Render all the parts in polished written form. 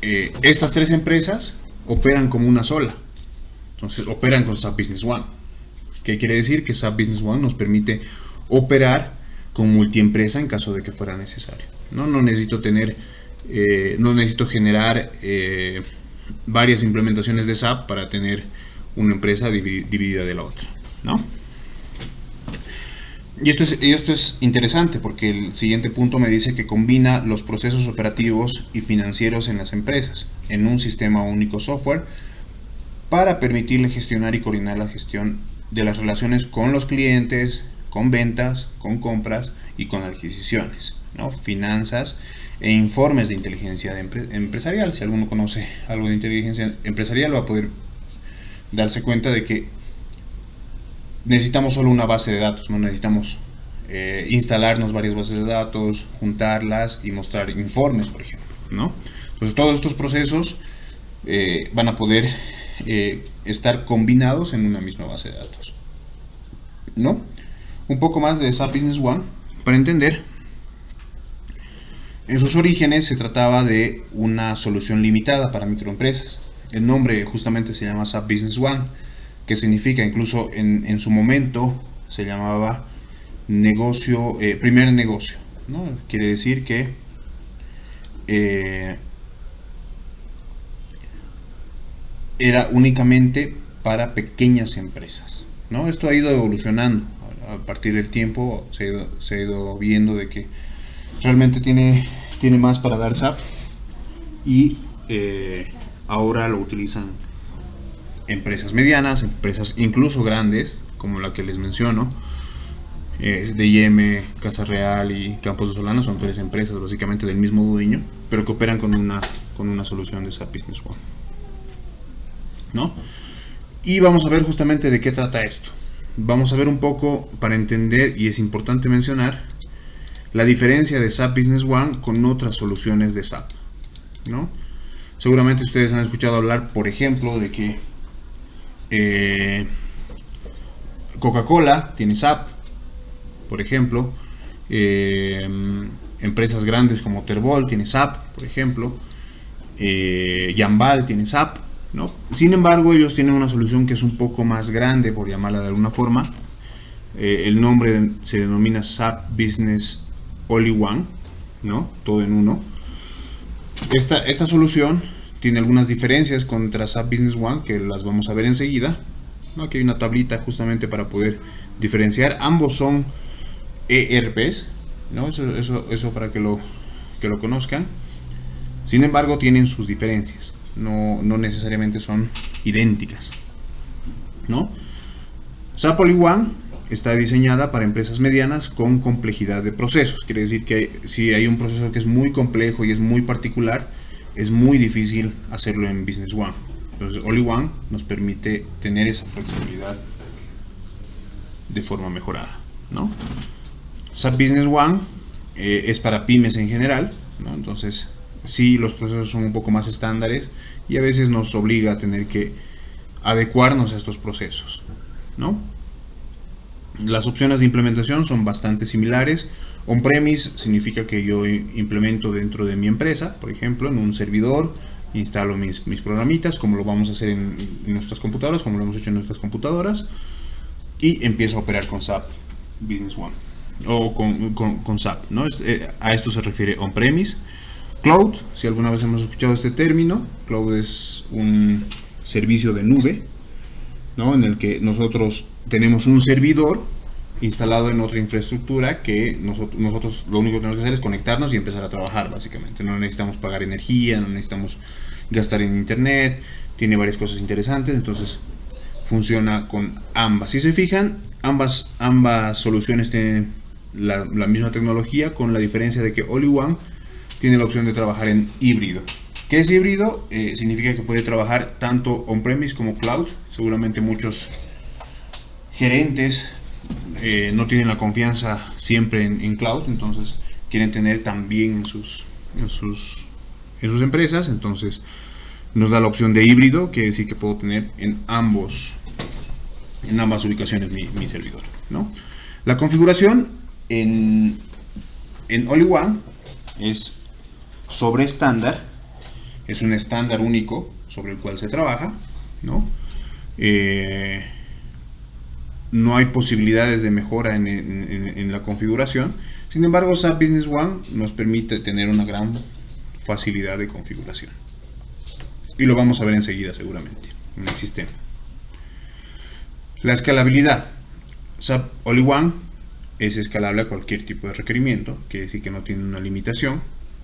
estas tres empresas operan como una sola. Entonces operan con SAP Business One. ¿Qué quiere decir? Que SAP Business One nos permite operar con multiempresa en caso de que fuera necesario. No necesito no necesito generar varias implementaciones de SAP para tener una empresa dividida de la otra, ¿no? Y esto es interesante porque el siguiente punto me dice que combina los procesos operativos y financieros en las empresas en un sistema único software para permitirle gestionar y coordinar la gestión de las relaciones con los clientes, con ventas, con compras y con adquisiciones, ¿no? Finanzas e informes de inteligencia empresarial. Si alguno conoce algo de inteligencia empresarial va a poder darse cuenta de que necesitamos solo una base de datos, no necesitamos instalarnos varias bases de datos, juntarlas y mostrar informes, por ejemplo, ¿no? Entonces todos estos procesos van a poder estar combinados en una misma base de datos, ¿no? Un poco más de SAP Business One para entender. En sus orígenes se trataba de una solución limitada para microempresas. El nombre justamente se llama SAP Business One, que significa, incluso en su momento se llamaba primer negocio, ¿no? Quiere decir que era únicamente para pequeñas empresas, ¿no? Esto ha ido evolucionando a partir del tiempo, se ha ido viendo de que realmente tiene más para dar SAP y ahora lo utilizan empresas medianas, empresas incluso grandes, como la que les menciono. D&M, Casa Real y Campos de Solana son tres empresas básicamente del mismo dueño, pero que operan con una solución de SAP Business One, ¿no? Y vamos a ver justamente de qué trata esto. Vamos a ver un poco para entender, y es importante mencionar, la diferencia de SAP Business One con otras soluciones de SAP, ¿no? Seguramente ustedes han escuchado hablar, por ejemplo, de que Coca-Cola tiene SAP, por ejemplo, empresas grandes como Terbol tiene SAP, por ejemplo, Jambal tiene SAP, ¿no? Sin embargo, ellos tienen una solución que es un poco más grande, por llamarla de alguna forma. El nombre se denomina SAP Business All in One, ¿no? Todo en uno. Esta solución tiene algunas diferencias contra SAP Business One que las vamos a ver enseguida, ¿no? Aquí hay una tablita justamente para poder diferenciar. Ambos son ERPs, ¿no? Eso para que lo conozcan. Sin embargo, tienen sus diferencias. No necesariamente son idénticas, ¿no? SAP All in One está diseñada para empresas medianas con complejidad de procesos. Quiere decir que si hay un proceso que es muy complejo y es muy particular, es muy difícil hacerlo en Business One. Entonces, All in One nos permite tener esa flexibilidad de forma mejorada, ¿no? SAP Business One es para pymes en general, ¿no? Entonces, sí, los procesos son un poco más estándares y a veces nos obliga a tener que adecuarnos a estos procesos, ¿no? Las opciones de implementación son bastante similares. On-premise significa que yo implemento dentro de mi empresa, por ejemplo, en un servidor, instalo mis programitas, como lo vamos a hacer en nuestras computadoras, como lo hemos hecho en nuestras computadoras, y empiezo a operar con SAP Business One, o con SAP, ¿no? A esto se refiere on-premise. Cloud, si alguna vez hemos escuchado este término, Cloud es un servicio de nube, ¿no? En el que nosotros tenemos un servidor instalado en otra infraestructura que nosotros lo único que tenemos que hacer es conectarnos y empezar a trabajar, básicamente. No necesitamos pagar energía, no necesitamos gastar en internet, tiene varias cosas interesantes, entonces funciona con ambas. Si se fijan, ambas soluciones tienen la misma tecnología, con la diferencia de que All in One tiene la opción de trabajar en híbrido. ¿Qué es híbrido? Significa que puede trabajar tanto on-premise como cloud. Seguramente muchos gerentes no tienen la confianza siempre en cloud, entonces quieren tener también en sus empresas. Entonces nos da la opción de híbrido, que decir que puedo tener en ambas ubicaciones mi servidor, ¿no? La configuración en All in One es sobre estándar es un estándar único sobre el cual se trabaja, ¿no? No hay posibilidades de mejora en la configuración. Sin embargo, SAP Business One nos permite tener una gran facilidad de configuración. Y lo vamos a ver enseguida seguramente en el sistema. La escalabilidad. SAP All-in-One es escalable a cualquier tipo de requerimiento, quiere decir que no tiene una limitación,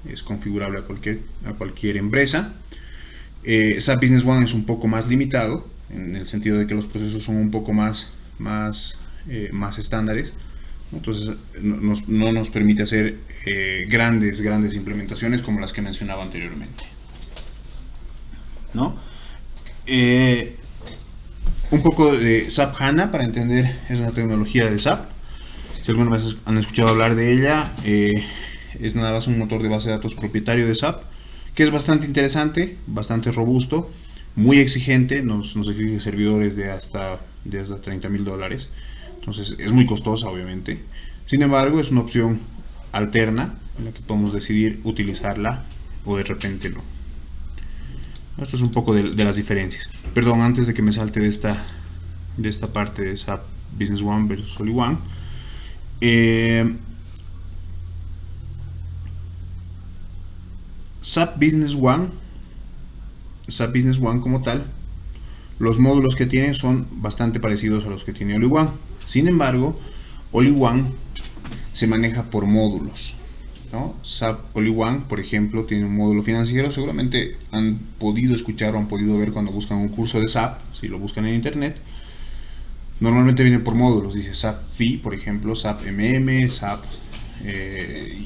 es configurable a cualquier empresa. SAP Business One es un poco más limitado, en el sentido de que los procesos son un poco más estándares, entonces no nos permite hacer grandes implementaciones como las que mencionaba anteriormente, ¿no? Un poco de SAP HANA para entender, es una tecnología de SAP. Si alguna vez han escuchado hablar de ella, es nada más un motor de base de datos propietario de SAP, que es bastante interesante, bastante robusto, muy exigente, nos exige servidores de hasta $30,000, entonces es muy costosa obviamente. Sin embargo, es una opción alterna en la que podemos decidir utilizarla o de repente no. Esto es un poco de las diferencias. Perdón, antes de que me salte de esta parte de SAP Business One versus All-in-One, SAP Business One como tal, los módulos que tiene son bastante parecidos a los que tiene All-in-One. Sin embargo, All-in-One se maneja por módulos, ¿no? SAP All-in-One, por ejemplo, tiene un módulo financiero. Seguramente han podido escuchar o han podido ver cuando buscan un curso de SAP, si lo buscan en internet. Normalmente viene por módulos, dice SAP FI, por ejemplo, SAP MM, SAP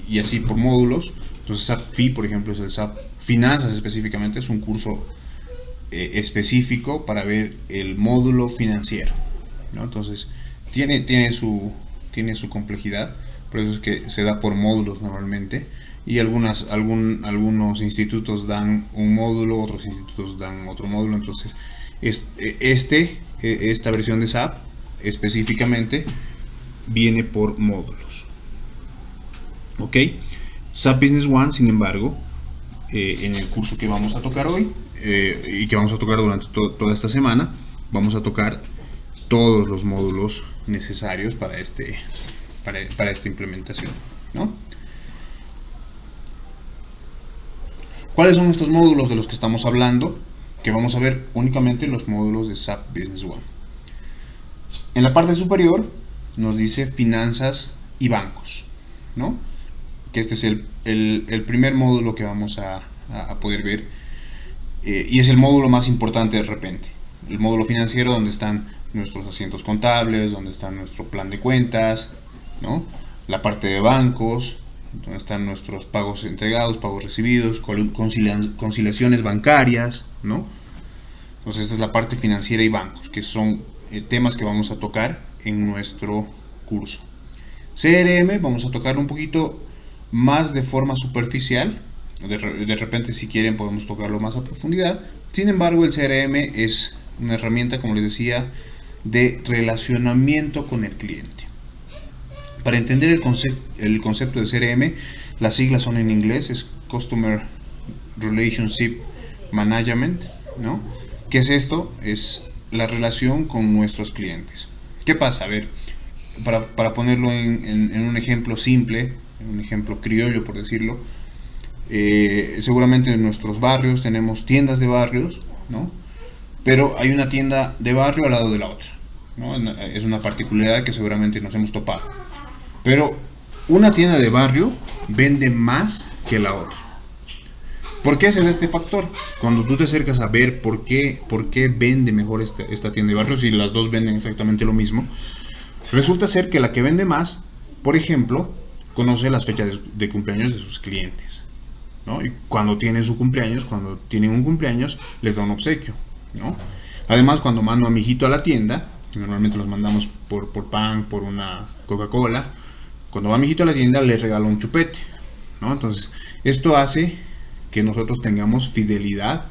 y así por módulos. Entonces SAP FI, por ejemplo, es el SAP Finanzas específicamente, es un curso específico para ver el módulo financiero, ¿no? Entonces tiene su complejidad. Por eso es que se da por módulos normalmente, y algunos institutos dan un módulo, otros institutos dan otro módulo. Entonces esta versión de SAP específicamente viene por módulos. Ok, SAP Business One, sin embargo, en el curso que vamos a tocar hoy y que vamos a tocar durante toda esta semana, vamos a tocar todos los módulos necesarios para esta implementación, ¿no? ¿Cuáles son estos módulos de los que estamos hablando? Que vamos a ver únicamente los módulos de SAP Business One. En la parte superior nos dice finanzas y bancos, ¿no? Que este es el primer módulo que vamos a poder ver, y es el módulo más importante de repente. El módulo financiero, donde están nuestros asientos contables, donde está nuestro plan de cuentas, ¿no? La parte de bancos, donde están nuestros pagos entregados, pagos recibidos, conciliaciones bancarias, ¿no? Entonces esta es la parte financiera y bancos, que son temas que vamos a tocar en nuestro curso. CRM vamos a tocarlo un poquito más de forma superficial. De repente, si quieren, podemos tocarlo más a profundidad. Sin embargo, el CRM es una herramienta, como les decía, de relacionamiento con el cliente. Para entender el concepto de CRM, las siglas son en inglés, es Customer Relationship Management, ¿no? ¿Qué es esto? Es la relación con nuestros clientes. ¿Qué pasa? A ver, para ponerlo en un ejemplo simple, en un ejemplo criollo, por decirlo, seguramente en nuestros barrios tenemos tiendas de barrios, ¿no? Pero hay una tienda de barrio al lado de la otra, ¿no? Es una particularidad que seguramente nos hemos topado. Pero una tienda de barrio vende más que la otra. ¿Por qué se da este factor? Cuando tú te acercas a ver por qué vende mejor esta tienda de barrio, si las dos venden exactamente lo mismo, resulta ser que la que vende más, por ejemplo, conoce las fechas de cumpleaños de sus clientes, ¿no? Y cuando tienen un cumpleaños, les da un obsequio, ¿no? Además, cuando mando a mi hijito a la tienda, normalmente los mandamos por pan, por una Coca-Cola. Cuando va mi hijito a la tienda, le regalo un chupete, ¿no? Entonces, esto hace que nosotros tengamos fidelidad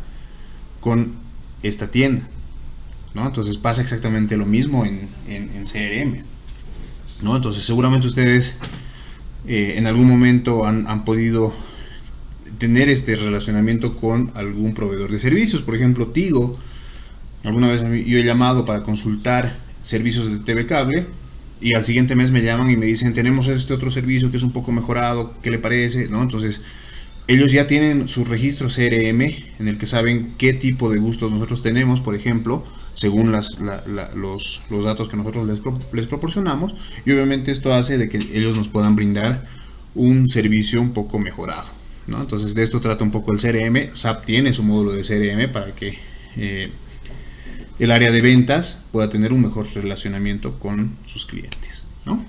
con esta tienda, ¿no? Entonces pasa exactamente lo mismo en CRM, ¿no? Entonces seguramente ustedes en algún momento han podido tener este relacionamiento con algún proveedor de servicios. Por ejemplo, Tigo. Alguna vez yo he llamado para consultar servicios de TV Cable y al siguiente mes me llaman y me dicen, tenemos este otro servicio que es un poco mejorado, ¿qué le parece? ¿No? Entonces, ellos ya tienen su registro CRM en el que saben qué tipo de gustos nosotros tenemos, por ejemplo, según los datos que nosotros les proporcionamos, y obviamente esto hace de que ellos nos puedan brindar un servicio un poco mejorado, ¿no? Entonces, de esto trata un poco el CRM. SAP tiene su módulo de CRM para que el área de ventas pueda tener un mejor relacionamiento con sus clientes, ¿no?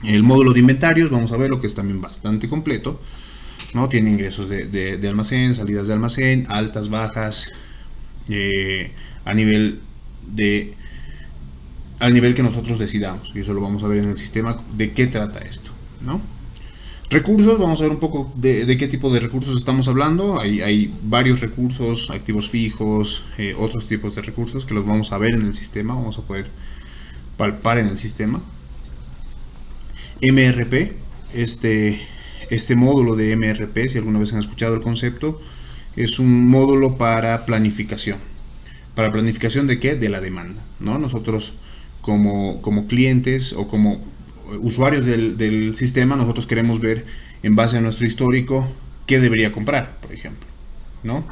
El módulo de inventarios, vamos a ver lo que es también bastante completo, ¿no? Tiene ingresos de almacén, salidas de almacén, altas, bajas, al nivel que nosotros decidamos, y eso lo vamos a ver en el sistema, de qué trata esto, ¿no? Recursos, vamos a ver un poco de qué tipo de recursos estamos hablando. Hay varios recursos, activos fijos, otros tipos de recursos que los vamos a ver en el sistema, vamos a poder palpar en el sistema. MRP, este módulo de MRP, si alguna vez han escuchado el concepto, es un módulo para planificación. ¿Para planificación de qué? De la demanda, ¿no? Nosotros como clientes o como usuarios del sistema, nosotros queremos ver en base a nuestro histórico qué debería comprar, por ejemplo, ¿no?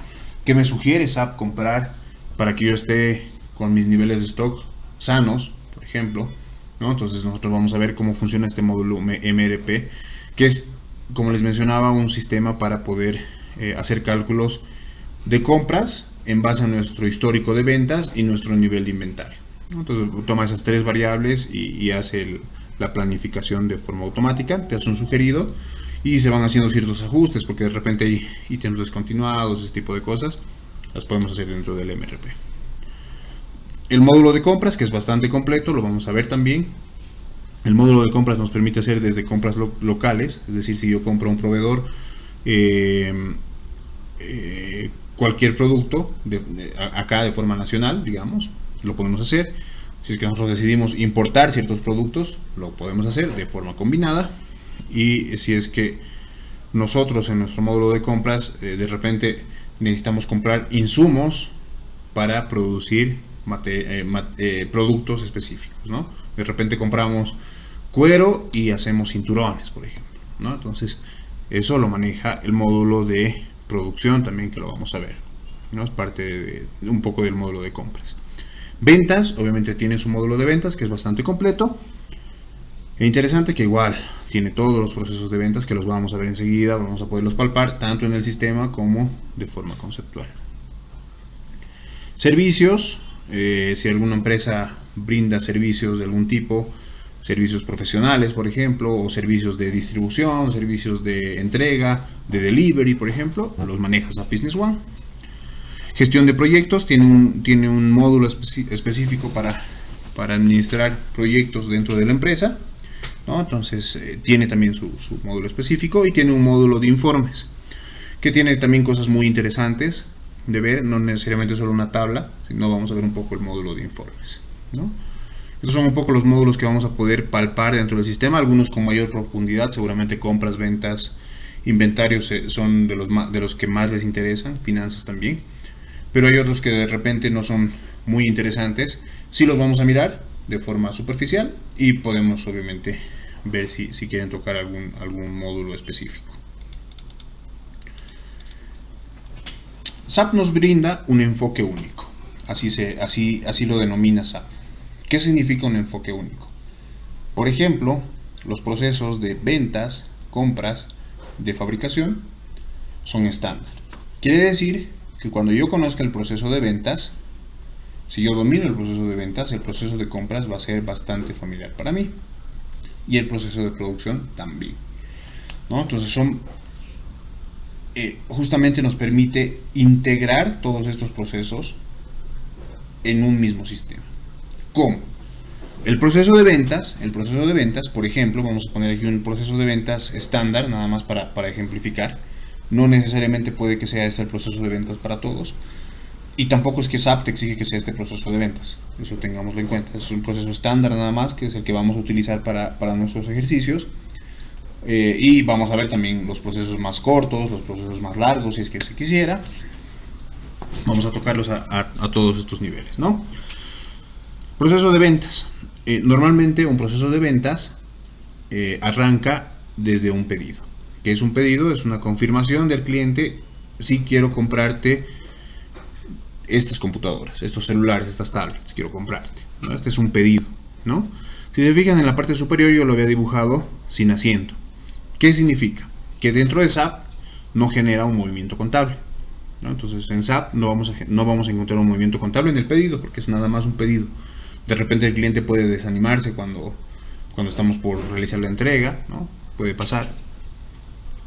¿Qué me sugiere SAP comprar para que yo esté con mis niveles de stock sanos, por ejemplo, ¿no? Entonces nosotros vamos a ver cómo funciona este módulo MRP, que es, como les mencionaba, un sistema para poder hacer cálculos de compras en base a nuestro histórico de ventas y nuestro nivel de inventario, ¿no? Entonces toma esas tres variables y hace la planificación de forma automática, te hace un sugerido y se van haciendo ciertos ajustes, porque de repente hay ítems descontinuados, ese tipo de cosas, las podemos hacer dentro del MRP. El módulo de compras, que es bastante completo, lo vamos a ver también. El módulo de compras nos permite hacer desde compras locales, es decir, si yo compro un proveedor, cualquier producto acá de forma nacional, digamos, lo podemos hacer. Si es que nosotros decidimos importar ciertos productos, lo podemos hacer de forma combinada. Y si es que nosotros en nuestro módulo de compras de repente necesitamos comprar insumos para producir productos específicos, ¿no? De repente compramos cuero y hacemos cinturones, por ejemplo, ¿no? Entonces eso lo maneja el módulo de producción también, que lo vamos a ver, ¿no? Es parte de un poco del módulo de compras. Ventas, obviamente tiene su módulo de ventas, que es bastante completo e interesante, que igual tiene todos los procesos de ventas, que los vamos a ver enseguida, vamos a poderlos palpar tanto en el sistema como de forma conceptual. Servicios, si alguna empresa brinda servicios de algún tipo, servicios profesionales, por ejemplo, o servicios de distribución, servicios de entrega, de delivery, por ejemplo, los maneja SAP Business One. Gestión de proyectos, tiene un módulo específico para administrar proyectos dentro de la empresa, ¿no? Entonces tiene también su módulo específico, y tiene un módulo de informes que tiene también cosas muy interesantes de ver, no necesariamente solo una tabla, sino vamos a ver un poco el módulo de informes, ¿no? Estos son un poco los módulos que vamos a poder palpar dentro del sistema, algunos con mayor profundidad, seguramente compras, ventas, inventarios son de los que más les interesan, finanzas también, pero hay otros que de repente no son muy interesantes. Sí los vamos a mirar de forma superficial y podemos obviamente ver si quieren tocar algún módulo específico. SAP nos brinda un enfoque único, así lo denomina SAP. ¿Qué significa un enfoque único? Por ejemplo, los procesos de ventas, compras, de fabricación son estándar. Quiere decir que cuando yo conozca el proceso de ventas, si yo domino el proceso de ventas, el proceso de compras va a ser bastante familiar para mí, y el proceso de producción también, ¿no? Entonces justamente nos permite integrar todos estos procesos en un mismo sistema. ¿Cómo? El proceso de ventas, por ejemplo, vamos a poner aquí un proceso de ventas estándar, nada más para ejemplificar. No necesariamente puede que sea este el proceso de ventas para todos, y tampoco es que SAP te exige que sea este proceso de ventas, eso tengámoslo en cuenta. Es un proceso estándar nada más, que es el que vamos a utilizar para nuestros ejercicios, Y vamos a ver también los procesos más cortos, los procesos más largos, si es que se quisiera. Vamos a tocarlos a todos estos niveles, ¿no? Proceso de ventas. Normalmente un proceso de ventas arranca desde un pedido. ¿Qué es un pedido? Es una confirmación del cliente: si quiero comprarte estas computadoras, estos celulares, estas tablets, quiero comprarte, ¿no? Este es un pedido, ¿no? Si se fijan, en la parte superior yo lo había dibujado sin asiento. ¿Qué significa? Que dentro de SAP no genera un movimiento contable, ¿no? Entonces en SAP no vamos a encontrar un movimiento contable en el pedido, porque es nada más un pedido. De repente el cliente puede desanimarse cuando estamos por realizar la entrega, ¿no? Puede pasar.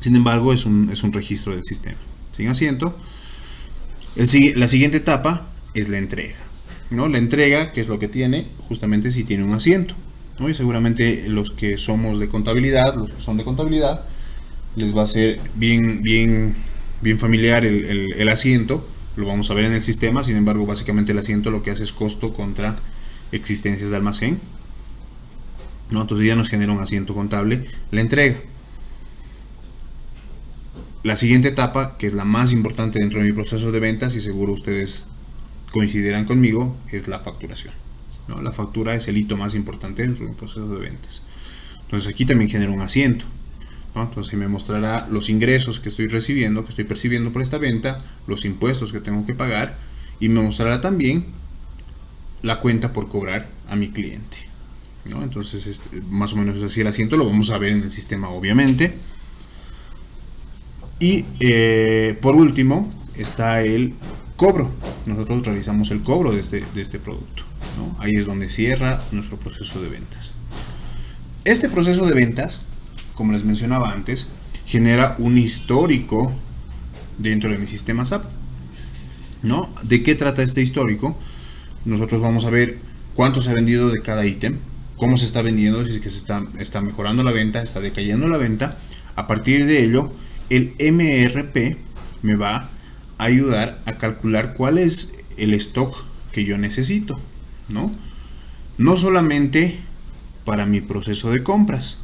Sin embargo, es un registro del sistema sin asiento. La siguiente etapa es la entrega, ¿no? La entrega, ¿qué es lo que tiene? Justamente si tiene un asiento, ¿no? Y seguramente los que somos de contabilidad, los que son de contabilidad, les va a ser bien familiar el asiento. Lo vamos a ver en el sistema. Sin embargo, básicamente el asiento lo que hace es costo contra existencias de almacén, ¿no? Entonces ya nos genera un asiento contable la entrega. La siguiente etapa, que es la más importante dentro de mi proceso de ventas, y seguro ustedes coincidirán conmigo, es la facturación, ¿no? La factura es el hito más importante dentro de un proceso de ventas. Entonces aquí también genera un asiento, ¿no? Entonces me mostrará los ingresos que estoy recibiendo, que estoy percibiendo por esta venta, los impuestos que tengo que pagar, y me mostrará también la cuenta por cobrar a mi cliente, ¿no? Entonces más o menos es así el asiento. Lo vamos a ver en el sistema, obviamente. Y por último está el cobro. Nosotros realizamos el cobro de este producto, ¿no? Ahí es donde cierra nuestro proceso de ventas. Este proceso de ventas, como les mencionaba antes, genera un histórico dentro de mi sistema SAP, ¿no? ¿De qué trata este histórico? Nosotros vamos a ver cuánto se ha vendido de cada ítem, cómo se está vendiendo, si es que se está mejorando la venta, está decayendo la venta. A partir de ello, el MRP me va a ayudar a calcular cuál es el stock que yo necesito, ¿no? No solamente para mi proceso de compras,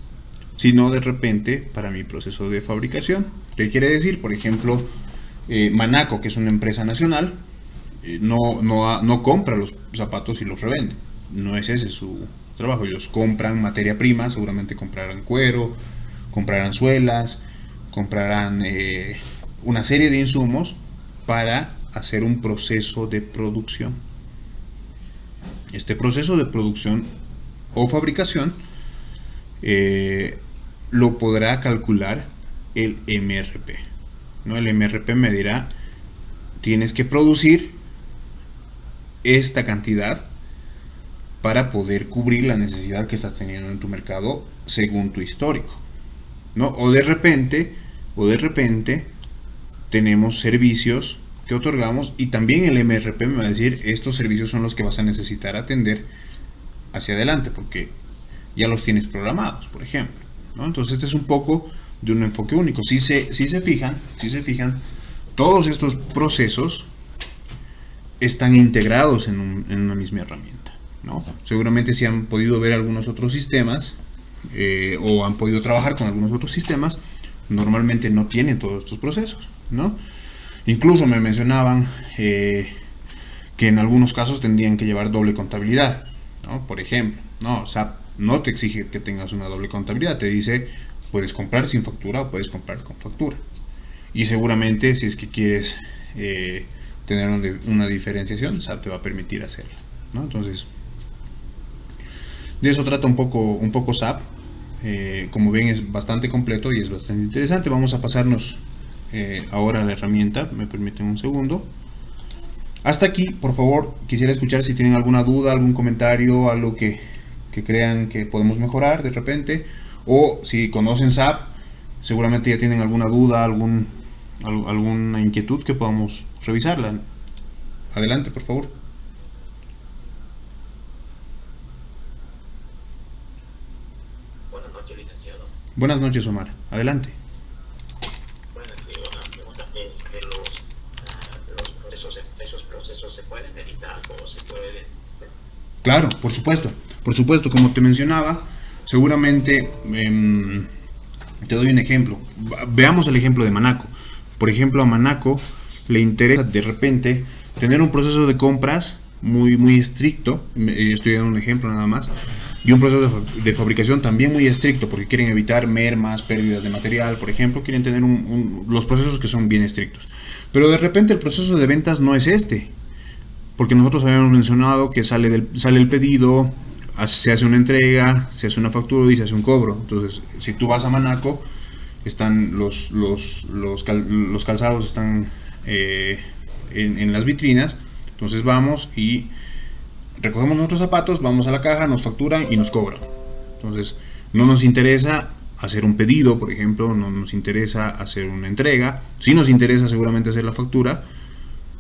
sino de repente para mi proceso de fabricación. ¿Qué quiere decir? Por ejemplo, Manaco, que es una empresa nacional, no compra los zapatos y los revende. No es ese su trabajo. Ellos compran materia prima, seguramente comprarán cuero, comprarán suelas, comprarán una serie de insumos para hacer un proceso de producción. Este proceso de producción o fabricación lo podrá calcular el MRP, ¿no? El MRP me dirá: tienes que producir esta cantidad para poder cubrir la necesidad que estás teniendo en tu mercado según tu histórico, ¿no? O de repente tenemos servicios que otorgamos y también el MRP me va a decir: estos servicios son los que vas a necesitar atender hacia adelante porque ya los tienes programados, por ejemplo, ¿no? Entonces este es un poco de un enfoque único. Si se fijan, todos estos procesos están integrados en una misma herramienta, ¿no? Seguramente si han podido ver algunos otros sistemas o han podido trabajar con algunos otros sistemas, normalmente no tienen todos estos procesos, ¿no? Incluso me mencionaban que en algunos casos tendrían que llevar doble contabilidad, ¿no? Por ejemplo, no, SAP no te exige que tengas una doble contabilidad, te dice: puedes comprar sin factura o puedes comprar con factura. Y seguramente si es que quieres tener una diferenciación, SAP te va a permitir hacerla, ¿no? Entonces, de eso trata un poco SAP. Como ven, es bastante completo y es bastante interesante. Vamos a pasarnos ahora a la herramienta. Me permiten un segundo. Hasta aquí, por favor, quisiera escuchar si tienen alguna duda, algún comentario, algo que crean que podemos mejorar de repente, o si conocen SAP, seguramente ya tienen alguna duda, alguna inquietud que podamos revisarla. Adelante, por favor. Buenas noches, licenciado. Buenas noches, Omar. Adelante. Bueno, sí, una pregunta es que esos procesos se pueden editar o se pueden... Claro, por supuesto, como te mencionaba, seguramente Te doy un ejemplo. Veamos el ejemplo de Manaco. Por ejemplo, a Manaco le interesa de repente tener un proceso de compras muy estricto. Estoy dando un ejemplo nada más. Y un proceso de fabricación también muy estricto, porque quieren evitar mermas, pérdidas de material, por ejemplo. Quieren tener los procesos que son bien estrictos. Pero de repente el proceso de ventas no es este. Porque nosotros habíamos mencionado que sale el pedido, se hace una entrega, se hace una factura y se hace un cobro. Entonces, si tú vas a Manaco, están los calzados están en las vitrinas. Entonces vamos y recogemos nuestros zapatos, vamos a la caja, nos facturan y nos cobran. Entonces, no nos interesa hacer un pedido, por ejemplo, no nos interesa hacer una entrega. Sí nos interesa seguramente hacer la factura,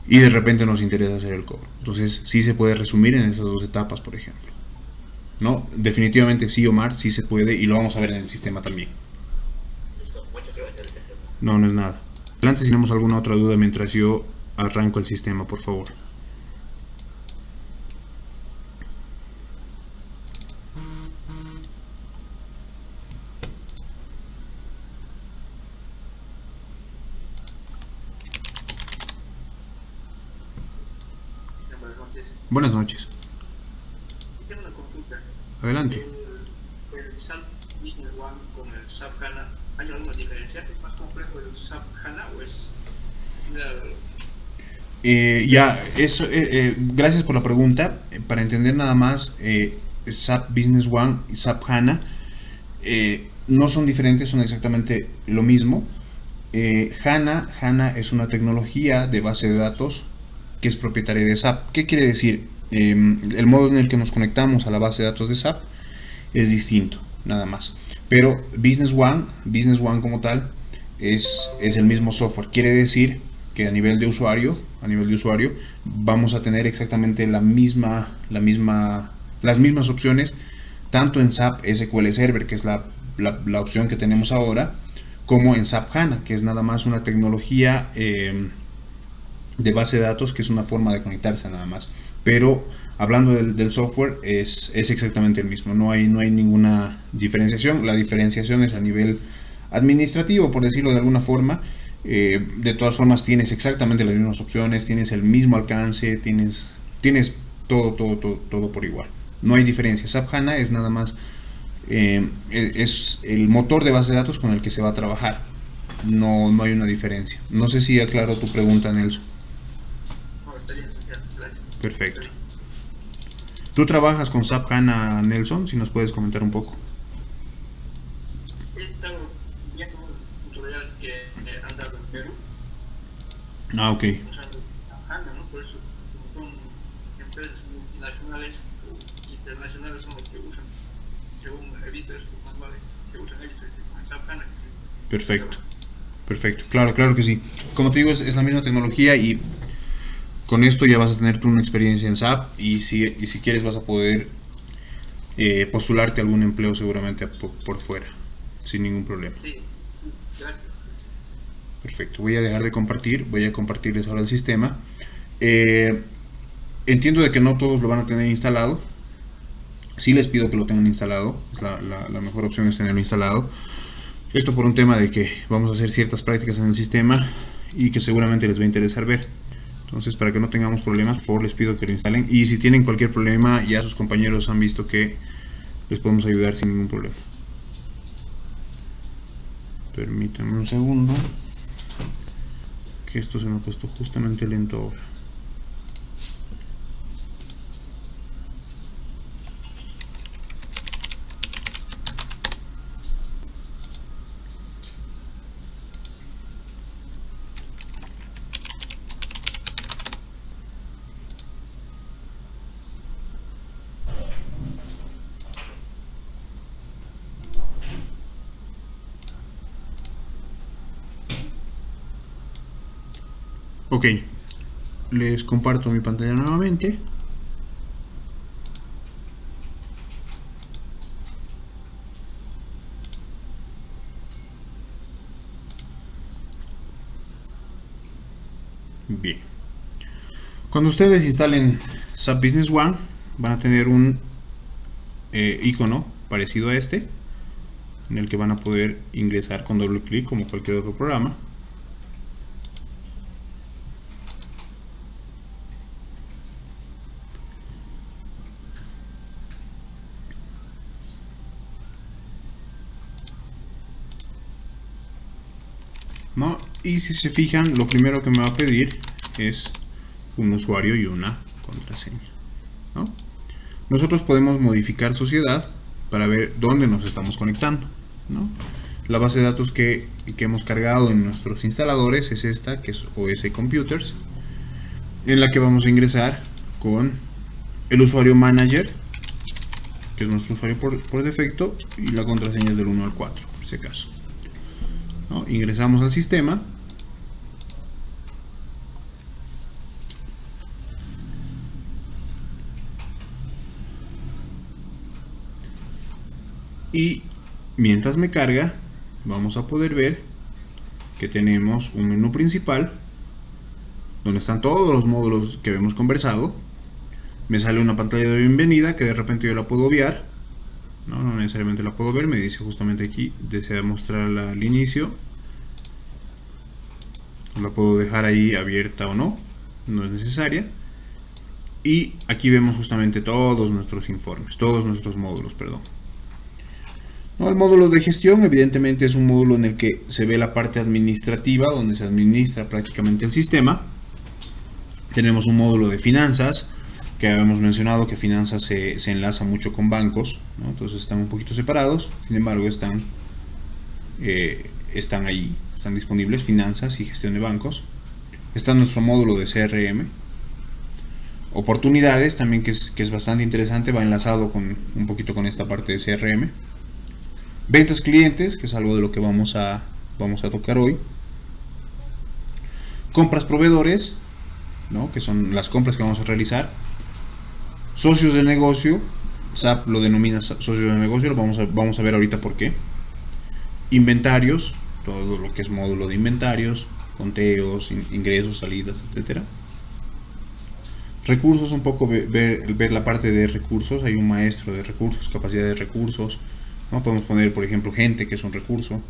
y de repente nos interesa hacer el cobro. Entonces sí se puede resumir en esas dos etapas, por ejemplo. ¿No? Definitivamente sí, Omar, sí se puede, y lo vamos a ver en el sistema también. Listo, muchas gracias. No, no es nada. Adelante si tenemos alguna otra duda mientras yo arranco el sistema, por favor. Buenas noches. Buenas noches. Tengo una consulta. Adelante. El SAP Business One con el SAP HANA, ¿hay alguna diferencia? ¿Es más complejo el SAP HANA o es similar? Gracias por la pregunta. Para entender nada más, SAP Business One y SAP HANA no son diferentes, son exactamente lo mismo. HANA es una tecnología de base de datos que es propietaria de SAP. ¿Qué quiere decir? El modo en el que nos conectamos a la base de datos de SAP es distinto, nada más. Pero Business One como tal, es el mismo software. Quiere decir que a nivel de usuario, vamos a tener exactamente las mismas opciones, tanto en SAP SQL Server, que es la opción que tenemos ahora, como en SAP HANA, que es nada más una tecnología de base de datos, que es una forma de conectarse nada más. Pero hablando del software, es exactamente el mismo, no hay ninguna diferenciación. La diferenciación es a nivel administrativo, por decirlo de alguna forma. De todas formas tienes exactamente las mismas opciones, tienes el mismo alcance, tienes todo por igual. No hay diferencia. SAP HANA es nada más es el motor de base de datos con el que se va a trabajar. No hay una diferencia. No sé si aclaro tu pregunta, Nelson. No, está bien, gracias. Perfecto. ¿Tú trabajas con SAP HANA, Nelson? Si nos puedes comentar un poco. He estado viendo tutoriales que han dado en Perú Ok. usando SAP HANA, ¿no? Por eso, como son empresas multinacionales o internacionales, son los que usan, según he visto estos manuales que usan ellos con SAP HANA. Perfecto. Claro que sí. Como te digo, es la misma tecnología, y con esto ya vas a tener tú una experiencia en SAP, y si quieres vas a poder postularte a algún empleo seguramente por fuera, sin ningún problema. Sí, gracias. Perfecto. Voy a dejar de compartir, voy a compartirles ahora el sistema. Entiendo de que no todos lo van a tener instalado. Sí les pido que lo tengan instalado. La mejor opción es tenerlo instalado. Esto por un tema de que vamos a hacer ciertas prácticas en el sistema y que seguramente les va a interesar ver. Entonces, para que no tengamos problemas, por favor les pido que lo instalen. Y si tienen cualquier problema, ya sus compañeros han visto que les podemos ayudar sin ningún problema. Permítanme un segundo, que esto se me ha puesto justamente lento ahora. Ok, les comparto mi pantalla nuevamente. Bien, cuando ustedes instalen SAP Business One, van a tener un icono parecido a este, en el que van a poder ingresar con doble clic como cualquier otro programa. ¿No? Y si se fijan, lo primero que me va a pedir es un usuario y una contraseña, ¿no? Nosotros podemos modificar sociedad para ver dónde nos estamos conectando, ¿no? La base de datos que hemos cargado en nuestros instaladores es esta, que es OS Computers, en la que vamos a ingresar con el usuario manager, que es nuestro usuario por defecto, y la contraseña es del 1 al 4, en ese caso, ¿no? Ingresamos al sistema. Y mientras me carga, vamos a poder ver que tenemos un menú principal donde están todos los módulos que hemos conversado. Me sale una pantalla de bienvenida que de repente yo la puedo obviar. No necesariamente la puedo ver, me dice justamente aquí, desea mostrarla al inicio. La puedo dejar ahí abierta o no, no es necesaria. Y aquí vemos justamente todos nuestros informes, todos nuestros módulos, perdón. El módulo de gestión evidentemente es un módulo en el que se ve la parte administrativa, donde se administra prácticamente el sistema. Tenemos un módulo de finanzas, que habíamos mencionado que finanzas se enlaza mucho con bancos, ¿no? Entonces están un poquito separados, sin embargo están ahí, están disponibles, finanzas y gestión de bancos. Está nuestro módulo de CRM. Oportunidades también, que es bastante interesante, va enlazado un poquito con esta parte de CRM. Ventas clientes, que es algo de lo que vamos a tocar hoy. Compras proveedores, ¿no? Que son las compras que vamos a realizar. Socios de negocio, SAP lo denomina socios de negocio, vamos a ver ahorita por qué. Inventarios, todo lo que es módulo de inventarios, conteos, ingresos, salidas, etcétera. Recursos, un poco ver la parte de recursos. Hay un maestro de recursos, capacidad de recursos, ¿no? Podemos poner, por ejemplo, gente, que es un recurso.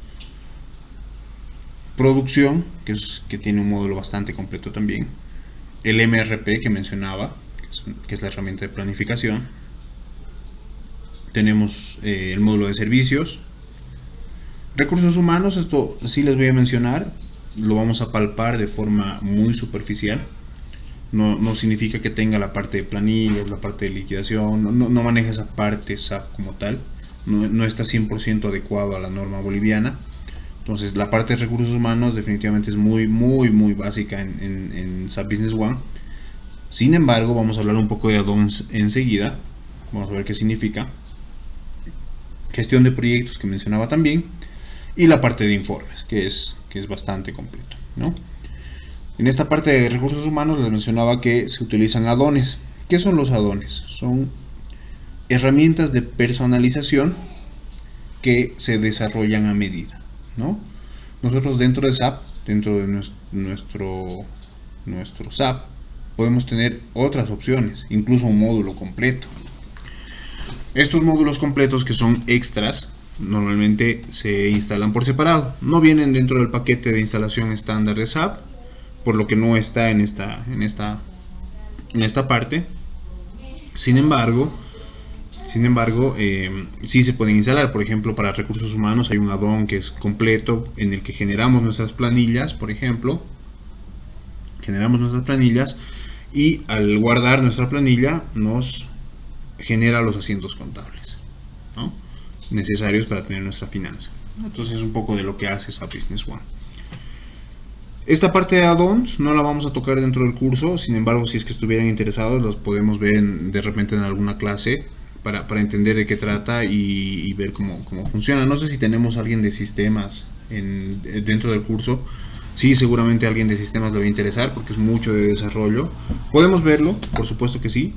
Producción, que tiene un módulo bastante completo también. El MRP que mencionaba, que es la herramienta de planificación. Tenemos el módulo de servicios. Recursos humanos, esto sí les voy a mencionar, lo vamos a palpar de forma muy superficial. No significa que tenga la parte de planillas, la parte de liquidación, no maneja esa parte SAP como tal. No está 100% adecuado a la norma boliviana. Entonces la parte de recursos humanos definitivamente es muy básica en SAP Business One. Sin embargo, vamos a hablar un poco de add-ons enseguida. Vamos a ver qué significa. Gestión de proyectos, que mencionaba también. Y la parte de informes, que es bastante completo, ¿no? En esta parte de recursos humanos les mencionaba que se utilizan add-ons. ¿Qué son los add-ons? Son herramientas de personalización que se desarrollan a medida, ¿no? Nosotros dentro de SAP, dentro de nuestro SAP, podemos tener otras opciones, incluso un módulo completo. Estos módulos completos, que son extras, normalmente se instalan por separado, no vienen dentro del paquete de instalación estándar de SAP, por lo que no está en esta parte. Sin embargo, sí se pueden instalar. Por ejemplo, para recursos humanos hay un add-on que es completo, en el que generamos nuestras planillas, por ejemplo. Generamos nuestras planillas y al guardar nuestra planilla nos genera los asientos contables, ¿no? Necesarios para tener nuestra finanza. Entonces es un poco de lo que hace SAP Business One. Esta parte de add-ons no la vamos a tocar dentro del curso, sin embargo, si es que estuvieran interesados, los podemos ver de repente en alguna clase para entender de qué trata y ver cómo funciona. No sé si tenemos alguien de sistemas dentro del curso. Sí, seguramente a alguien de sistemas le va a interesar porque es mucho de desarrollo. Podemos verlo, por supuesto que sí,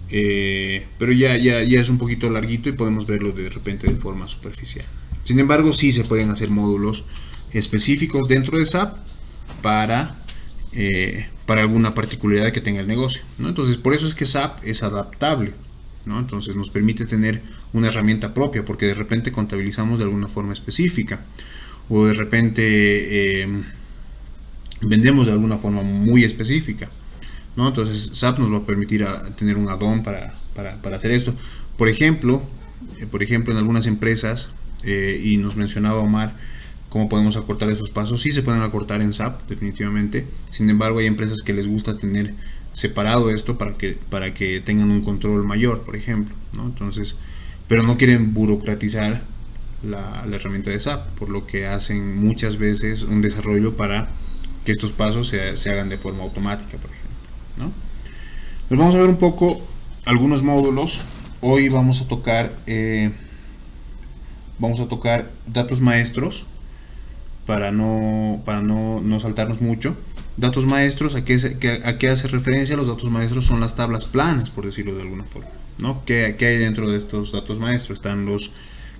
pero ya es un poquito larguito y podemos verlo de repente de forma superficial. Sin embargo, sí se pueden hacer módulos específicos dentro de SAP para alguna particularidad que tenga el negocio, ¿no? Entonces, por eso es que SAP es adaptable, ¿no? Entonces nos permite tener una herramienta propia, porque de repente contabilizamos de alguna forma específica, o de repente vendemos de alguna forma muy específica, ¿no? Entonces SAP nos va a permitir tener un add-on para hacer esto. Por ejemplo, en algunas empresas, y nos mencionaba Omar cómo podemos acortar esos pasos. Sí se pueden acortar en SAP, definitivamente. Sin embargo, hay empresas que les gusta tener separado esto para que tengan un control mayor, por ejemplo, ¿no? Entonces, pero no quieren burocratizar la herramienta de SAP, por lo que hacen muchas veces un desarrollo para que estos pasos se hagan de forma automática, por ejemplo, ¿no? Pues vamos a ver un poco algunos módulos. Hoy vamos a tocar datos maestros para no saltarnos mucho. Datos maestros, ¿a qué hace referencia? Los datos maestros son las tablas planas, por decirlo de alguna forma, ¿no? ¿Qué hay dentro de estos datos maestros? Están los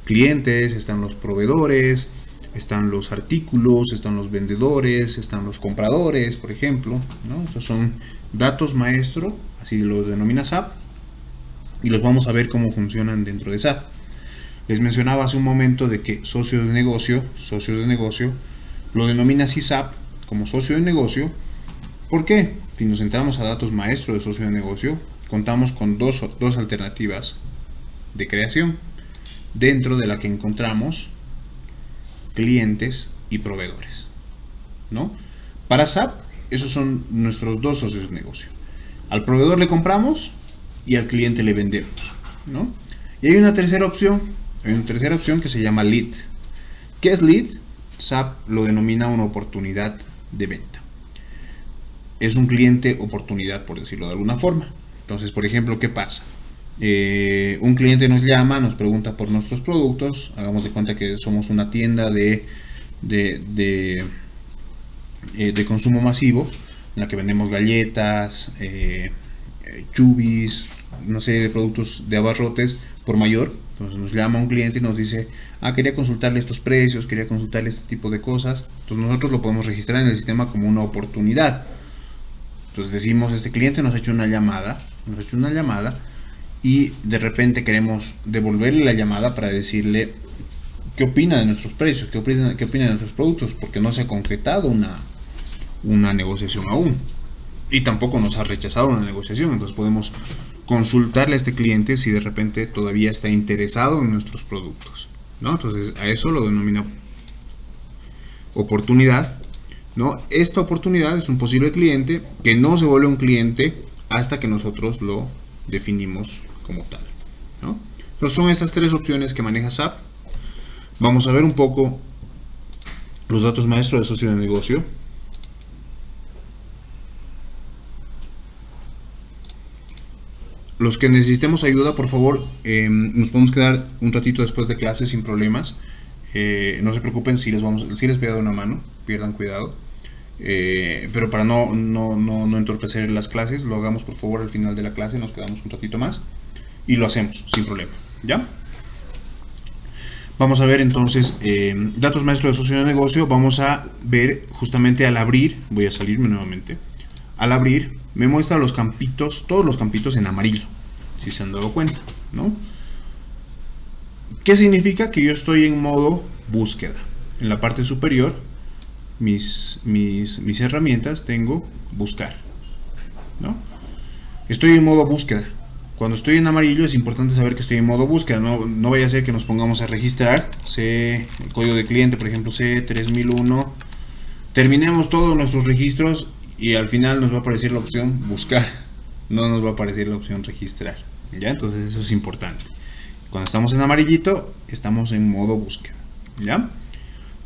clientes, están los proveedores, están los artículos, están los vendedores, están los compradores, por ejemplo, ¿no? Estos son datos maestro, así los denomina SAP, y los vamos a ver cómo funcionan dentro de SAP. Les mencionaba hace un momento de que socios de negocio, lo denomina así SAP como socio de negocio. ¿Por qué? Si nos centramos a datos maestro de socio de negocio, contamos con dos alternativas de creación, dentro de la que encontramos clientes y proveedores, ¿no? Para SAP, esos son nuestros dos socios de negocio. Al proveedor le compramos y al cliente le vendemos, ¿no? Y hay una tercera opción que se llama lead. ¿Qué es lead? SAP lo denomina una oportunidad de venta. Es un cliente oportunidad, por decirlo de alguna forma. Entonces, por ejemplo, ¿qué pasa? Un cliente nos llama, nos pregunta por nuestros productos. Hagamos de cuenta que somos una tienda de consumo masivo, en la que vendemos galletas, chubis, una serie de productos de abarrotes por mayor. Entonces nos llama un cliente y nos dice: quería consultarle estos precios, quería consultarle este tipo de cosas. Entonces nosotros lo podemos registrar en el sistema como una oportunidad. Entonces decimos: este cliente nos ha hecho una llamada y de repente queremos devolverle la llamada para decirle qué opina de nuestros precios, qué opina de nuestros productos, porque no se ha concretado una negociación aún, y tampoco nos ha rechazado una negociación. Entonces podemos consultarle a este cliente si de repente todavía está interesado en nuestros productos, ¿no? Entonces a eso lo denomina oportunidad, ¿no? Esta oportunidad es un posible cliente que no se vuelve un cliente hasta que nosotros lo definimos como tal, ¿no? Entonces son estas tres opciones que maneja SAP. Vamos a ver un poco los datos maestros de socio de negocio. Los que necesitemos ayuda, por favor, nos podemos quedar un ratito después de clase sin problemas. No se preocupen si les voy a dar una mano, pierdan cuidado. Pero para no entorpecer las clases, lo hagamos por favor al final de la clase. Nos quedamos un ratito más y lo hacemos sin problema, ¿ya? Vamos a ver entonces datos maestros de socio de negocio. Vamos a ver justamente al abrir. Voy a salirme nuevamente. Al abrir me muestra los campitos, todos los campitos en amarillo, si se han dado cuenta, ¿no? ¿Qué significa? Que yo estoy en modo búsqueda. En la parte superior, mis herramientas, tengo buscar, ¿no? Estoy en modo búsqueda. Cuando estoy en amarillo es importante saber que estoy en modo búsqueda. No vaya a ser que nos pongamos a registrar el código de cliente, por ejemplo C3001, terminemos todos nuestros registros y al final nos va a aparecer la opción buscar, no nos va a aparecer la opción registrar, ¿ya? Entonces eso es importante. Cuando estamos en amarillito, estamos en modo búsqueda, ¿ya?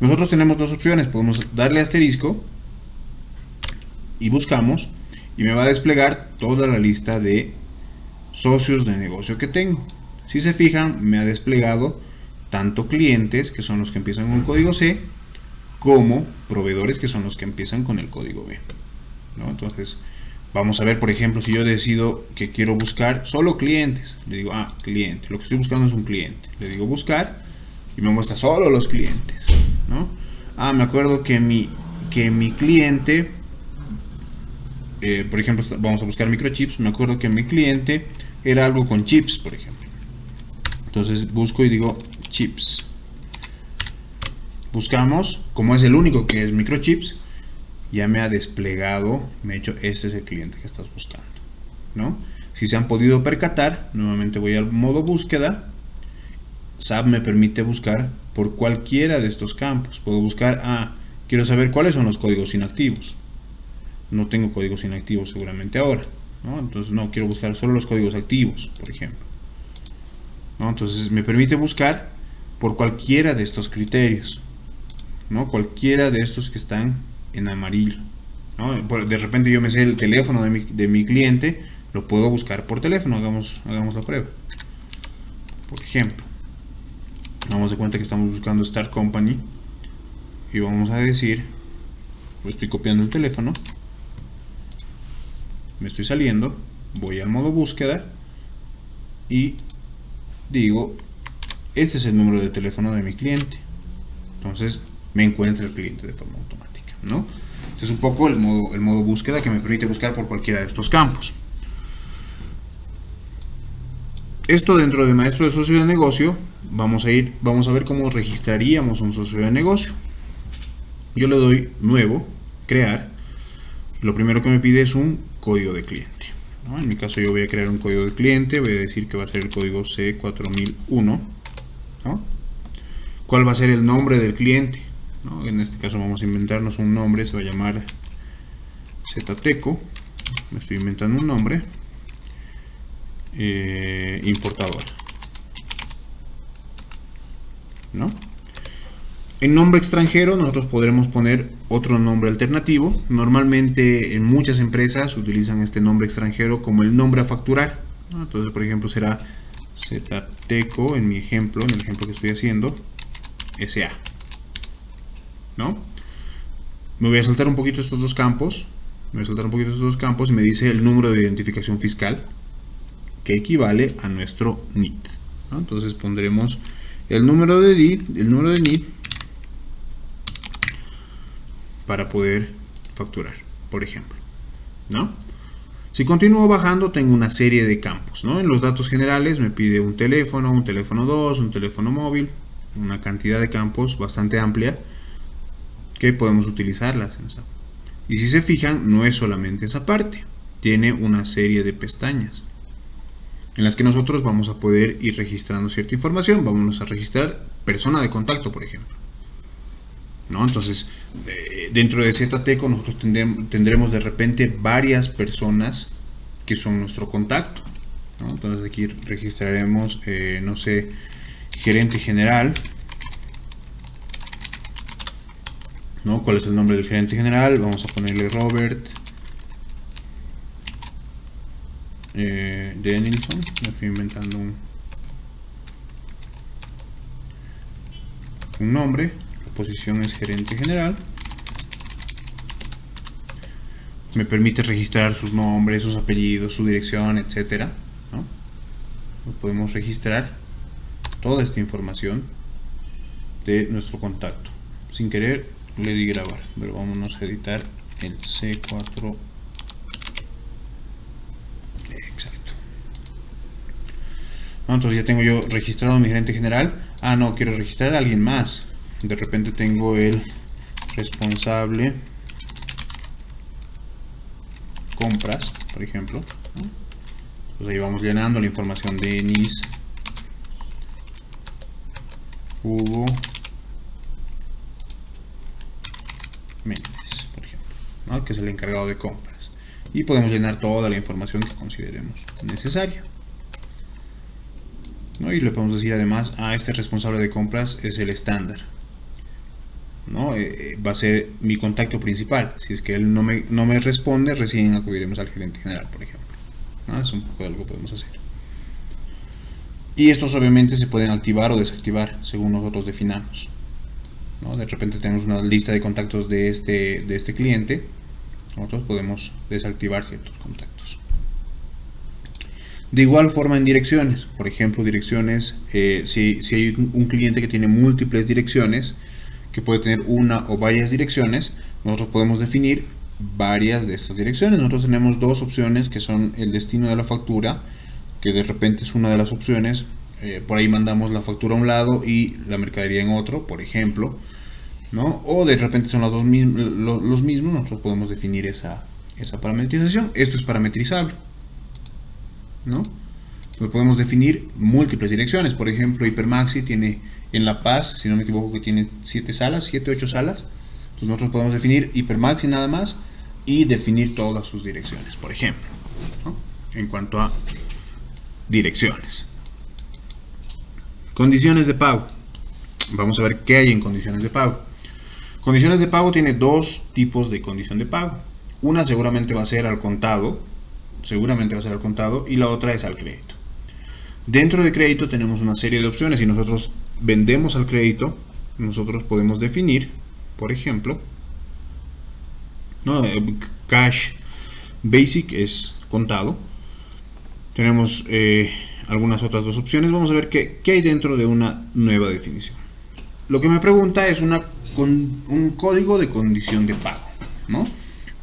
Nosotros tenemos dos opciones. Podemos darle asterisco y buscamos, y me va a desplegar toda la lista de socios de negocio que tengo. Si se fijan, me ha desplegado tanto clientes, que son los que empiezan con el código C, como proveedores, que son los que empiezan con el código B, ¿no? Entonces vamos a ver, por ejemplo, si yo decido que quiero buscar solo clientes, le digo cliente, lo que estoy buscando es un cliente, le digo buscar y me muestra solo los clientes, ¿no? Me acuerdo que mi cliente, por ejemplo, vamos a buscar microchips. Me acuerdo que mi cliente era algo con chips, por ejemplo. Entonces busco y digo chips. Buscamos, como es el único que es microchips, ya me ha desplegado, me ha dicho, este es el cliente que estás buscando, ¿no? Si se han podido percatar, nuevamente voy al modo búsqueda. SAP me permite buscar por cualquiera de estos campos. Puedo buscar, quiero saber cuáles son los códigos inactivos. No tengo códigos inactivos seguramente ahora, ¿no? Entonces no, quiero buscar solo los códigos activos, por ejemplo, ¿no? Entonces me permite buscar por cualquiera de estos criterios, ¿no? Cualquiera de estos que están en amarillo, ¿no? De repente yo me sé el teléfono de mi cliente, lo puedo buscar por teléfono. Hagamos la prueba. Por ejemplo, vamos de cuenta que estamos buscando Star Company y vamos a decir, estoy copiando el teléfono, me estoy saliendo, voy al modo búsqueda y digo, este es el número de teléfono de mi cliente. Entonces me encuentra el cliente de forma automática, ¿no? Este es un poco el modo búsqueda que me permite buscar por cualquiera de estos campos. Esto dentro de maestro de socio de negocio, vamos a ver cómo registraríamos un socio de negocio. Yo le doy nuevo, crear. Lo primero que me pide es un código de cliente, ¿no? En mi caso yo voy a crear un código de cliente, voy a decir que va a ser el código C4001, ¿no? ¿Cuál va a ser el nombre del cliente? ¿No? En este caso vamos a inventarnos un nombre, se va a llamar Zteco, me estoy inventando un nombre. Importador, ¿no? En nombre extranjero nosotros podremos poner otro nombre alternativo. Normalmente en muchas empresas utilizan este nombre extranjero como el nombre a facturar, ¿no? Entonces, por ejemplo, será Zteco, en el ejemplo que estoy haciendo, SA, ¿no? Me voy a saltar un poquito estos dos campos, y me dice el número de identificación fiscal, que equivale a nuestro NIT, ¿no? Entonces pondremos el número de NIT para poder facturar, por ejemplo, ¿no? Si continúo bajando, tengo una serie de campos, ¿no? En los datos generales me pide un teléfono 2, un teléfono móvil, una cantidad de campos bastante amplia que podemos utilizarlas en SAP. Y si se fijan, no es solamente esa parte, tiene una serie de pestañas en las que nosotros vamos a poder ir registrando cierta información. Vamos a registrar persona de contacto, por ejemplo, ¿no? Entonces, dentro de Zteco nosotros tendremos de repente varias personas que son nuestro contacto, ¿no? Entonces aquí registraremos, no sé, gerente general, ¿no? ¿Cuál es el nombre del gerente general? Vamos a ponerle Robert Denilson. Me estoy inventando un nombre. La posición es gerente general. Me permite registrar sus nombres, sus apellidos, su dirección, etcétera, ¿no? Podemos registrar toda esta información de nuestro contacto. Sin querer le di grabar, pero vámonos a editar el C4. Exacto. Entonces ya tengo yo registrado mi gerente general. No, quiero registrar a alguien más. De repente tengo el responsable compras, por ejemplo, ¿no? Pues ahí vamos llenando la información de Denis, Hugo Méndez, por ejemplo, ¿no? Que es el encargado de compras. Y podemos llenar toda la información que consideremos necesaria, ¿no? Y le podemos decir además, este responsable de compras es el estándar, ¿no? Va a ser mi contacto principal. Si es que él no me responde, recién acudiremos al gerente general, por ejemplo, ¿no? Es un poco de lo que podemos hacer. Y estos obviamente se pueden activar o desactivar según nosotros definamos, ¿no? De repente tenemos una lista de contactos de este cliente, nosotros podemos desactivar ciertos contactos. De igual forma en direcciones, por ejemplo, direcciones, si hay un cliente que tiene múltiples direcciones, que puede tener una o varias direcciones, nosotros podemos definir varias de estas direcciones. Nosotros tenemos dos opciones que son el destino de la factura que de repente es una de las opciones. Por ahí mandamos la factura a un lado y la mercadería en otro, por ejemplo, ¿no? O de repente son los mismos, nosotros podemos definir esa parametrización. Esto es parametrizable, ¿no? Entonces podemos definir múltiples direcciones. Por ejemplo, Hipermaxi tiene en La Paz, si no me equivoco, que tiene 7 salas, 8 salas. Entonces nosotros podemos definir Hipermaxi nada más y definir todas sus direcciones, por ejemplo, ¿no? En cuanto a direcciones. Condiciones de pago. Vamos a ver qué hay en condiciones de pago. Condiciones de pago tiene dos tipos de condición de pago. Una seguramente va a ser al contado, y la otra es al crédito. Dentro de crédito tenemos una serie de opciones. Si nosotros vendemos al crédito, nosotros podemos definir, por ejemplo, ¿no? Cash Basic es contado. Tenemos algunas otras dos opciones. Vamos a ver qué hay dentro de una nueva definición. Lo que me pregunta es un código de condición de pago, ¿no?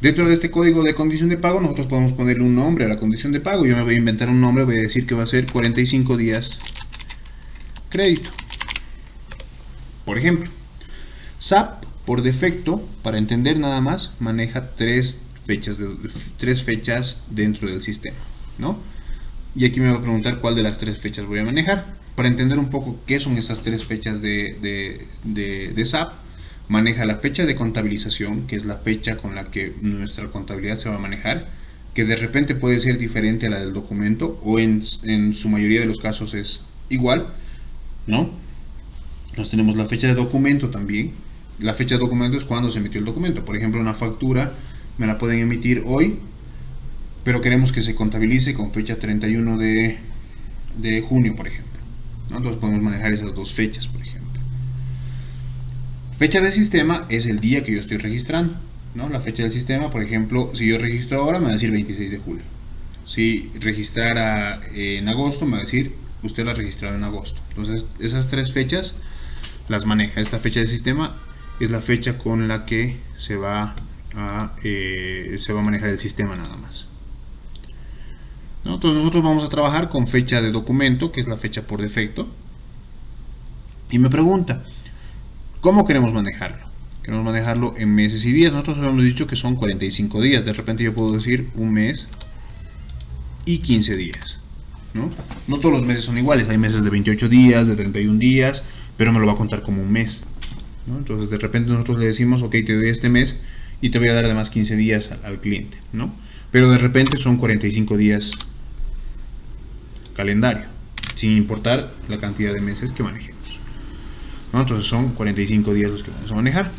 Dentro de este código de condición de pago nosotros podemos ponerle un nombre a la condición de pago. Yo me voy a inventar un nombre, voy a decir que va a ser 45 días crédito. Por ejemplo, SAP por defecto, para entender nada más, maneja tres fechas dentro del sistema, ¿no? Y aquí me va a preguntar cuál de las tres fechas voy a manejar. Para entender un poco qué son esas tres fechas de SAP, maneja la fecha de contabilización, que es la fecha con la que nuestra contabilidad se va a manejar, que de repente puede ser diferente a la del documento, o en su mayoría de los casos es igual, ¿no? Entonces tenemos la fecha de documento también. La fecha de documento es cuando se emitió el documento. Por ejemplo, una factura me la pueden emitir hoy, pero queremos que se contabilice con fecha 31 de junio, por ejemplo, ¿no? Entonces podemos manejar esas dos fechas, por ejemplo. Fecha de sistema es el día que yo estoy registrando, ¿no? La fecha del sistema, por ejemplo, si yo registro ahora me va a decir 26 de julio. Si registrara en agosto me va a decir usted la registrado en agosto. Entonces esas tres fechas las maneja. Esta fecha de sistema es la fecha con la que se va a manejar el sistema nada más, ¿no? Entonces nosotros vamos a trabajar con fecha de documento, que es la fecha por defecto. Y me pregunta, ¿cómo queremos manejarlo? Queremos manejarlo en meses y días. Nosotros habíamos dicho que son 45 días. De repente yo puedo decir un mes y 15 días, ¿no? No todos los meses son iguales. Hay meses de 28 días, de 31 días, pero me lo va a contar como un mes, ¿no? Entonces de repente nosotros le decimos, ok, te doy este mes y te voy a dar además 15 días al cliente, ¿no? Pero de repente son 45 días calendario, sin importar la cantidad de meses que manejemos, ¿no? Entonces son 45 días los que vamos a manejar.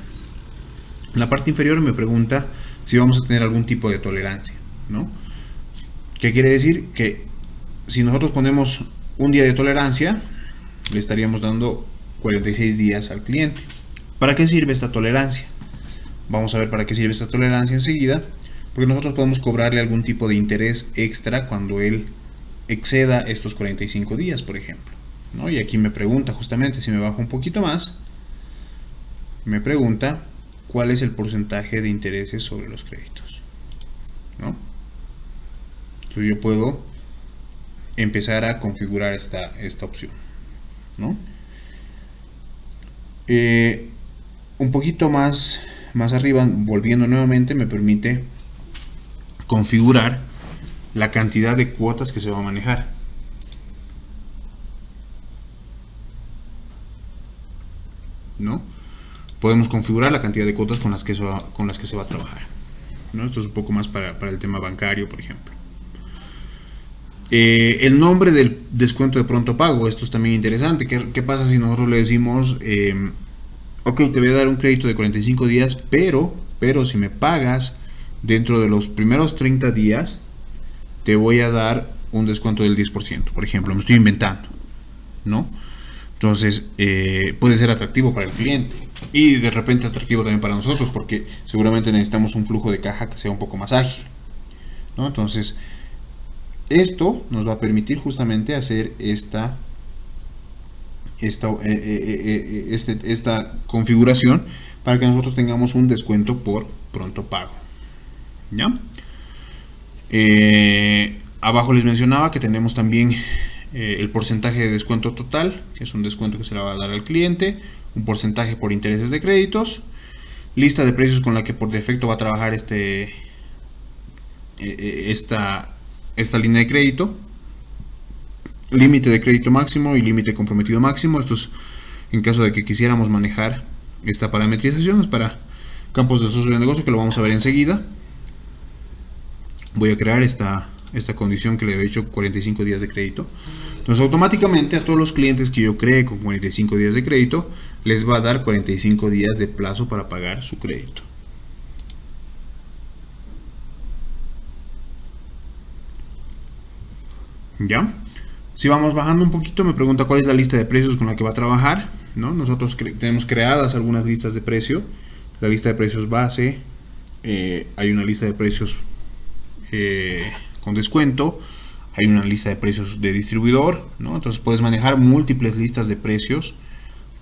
En la parte inferior me pregunta si vamos a tener algún tipo de tolerancia, ¿no? ¿Qué quiere decir? Que si nosotros ponemos un día de tolerancia, le estaríamos dando 46 días al cliente. ¿Para qué sirve esta tolerancia? Vamos a ver para qué sirve esta tolerancia enseguida, porque nosotros podemos cobrarle algún tipo de interés extra cuando él exceda estos 45 días, por ejemplo, ¿no? Y aquí me pregunta justamente, si me bajo un poquito más, me pregunta cuál es el porcentaje de intereses sobre los créditos, ¿no? Entonces yo puedo empezar a configurar esta opción, ¿no? Un poquito más arriba, volviendo nuevamente, me permite configurar la cantidad de cuotas que se va a manejar, ¿no? Podemos configurar la cantidad de cuotas con las que se va a trabajar, ¿no? Esto es un poco más para el tema bancario, por ejemplo. El nombre del descuento de pronto pago, esto es también interesante. ¿Qué pasa si nosotros le decimos, ok, te voy a dar un crédito de 45 días, pero si me pagas dentro de los primeros 30 días, te voy a dar un descuento del 10%, por ejemplo, me estoy inventando, ¿no? Entonces, puede ser atractivo para el cliente y de repente atractivo también para nosotros, porque seguramente necesitamos un flujo de caja que sea un poco más ágil, ¿no? Entonces, esto nos va a permitir justamente hacer esta configuración para que nosotros tengamos un descuento por pronto pago, ¿ya? Abajo les mencionaba que tenemos también el porcentaje de descuento total, que es un descuento que se le va a dar al cliente, un porcentaje por intereses de créditos, lista de precios con la que por defecto va a trabajar esta línea de crédito, límite de crédito máximo y límite comprometido máximo. Esto es en caso de que quisiéramos manejar esta parametrización, es para campos de socio de negocio, que lo vamos a ver enseguida. Voy a crear esta condición que le había hecho 45 días de crédito. Entonces automáticamente a todos los clientes que yo cree con 45 días de crédito les va a dar 45 días de plazo para pagar su crédito. ¿Ya? Si vamos bajando un poquito, me pregunta cuál es la lista de precios con la que va a trabajar, ¿no? Nosotros tenemos creadas algunas listas de precio. La lista de precios base, hay una lista de precios con descuento, hay una lista de precios de distribuidor, ¿no? Entonces puedes manejar múltiples listas de precios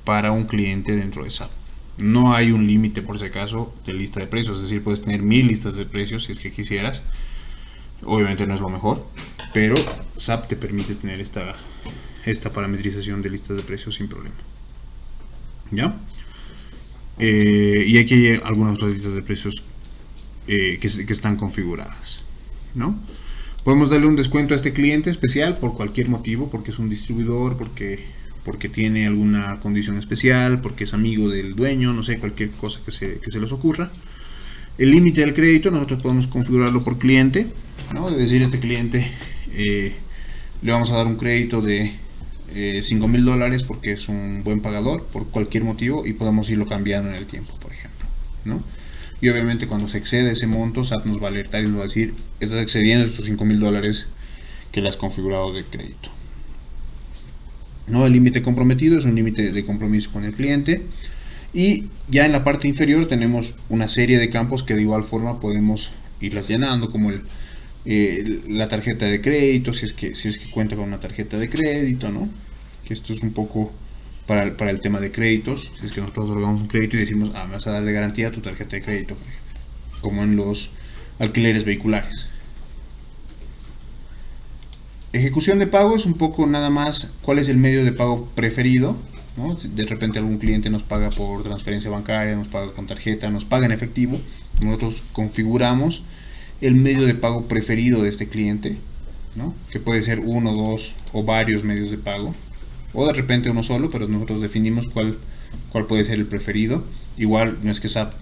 para un cliente dentro de SAP. No hay un límite, por si acaso, de lista de precios, es decir, puedes tener 1000 listas de precios si es que quisieras. Obviamente no es lo mejor, pero SAP te permite tener esta parametrización de listas de precios sin problema. ¿Ya? Y aquí hay algunas otras listas de precios que están configuradas, ¿no? Podemos darle un descuento a este cliente especial por cualquier motivo, porque es un distribuidor, porque tiene alguna condición especial, porque es amigo del dueño, no sé, cualquier cosa que se les ocurra. El límite del crédito nosotros podemos configurarlo por cliente, ¿no? Es decir, a este cliente le vamos a dar un crédito de $5,000 porque es un buen pagador por cualquier motivo, y podemos irlo cambiando en el tiempo, por ejemplo, ¿no? Y obviamente cuando se excede ese monto, SAP nos va a alertar y nos va a decir: estás excediendo estos $5,000 que le has configurado de crédito, ¿no? El límite comprometido es un límite de compromiso con el cliente. Y ya en la parte inferior tenemos una serie de campos que de igual forma podemos irlas llenando, como la tarjeta de crédito, si es que cuenta con una tarjeta de crédito, ¿no? Que esto es un poco para el tema de créditos. Si es que nosotros otorgamos un crédito y decimos: me vas a dar de garantía tu tarjeta de crédito, por ejemplo, como en los alquileres vehiculares. Ejecución de pago es un poco nada más cuál es el medio de pago preferido, ¿no? De repente algún cliente nos paga por transferencia bancaria, nos paga con tarjeta, nos paga en efectivo. Nosotros configuramos el medio de pago preferido de este cliente, ¿no? Que puede ser uno, dos o varios medios de pago, o de repente uno solo, pero nosotros definimos cuál puede ser el preferido. Igual no es que SAP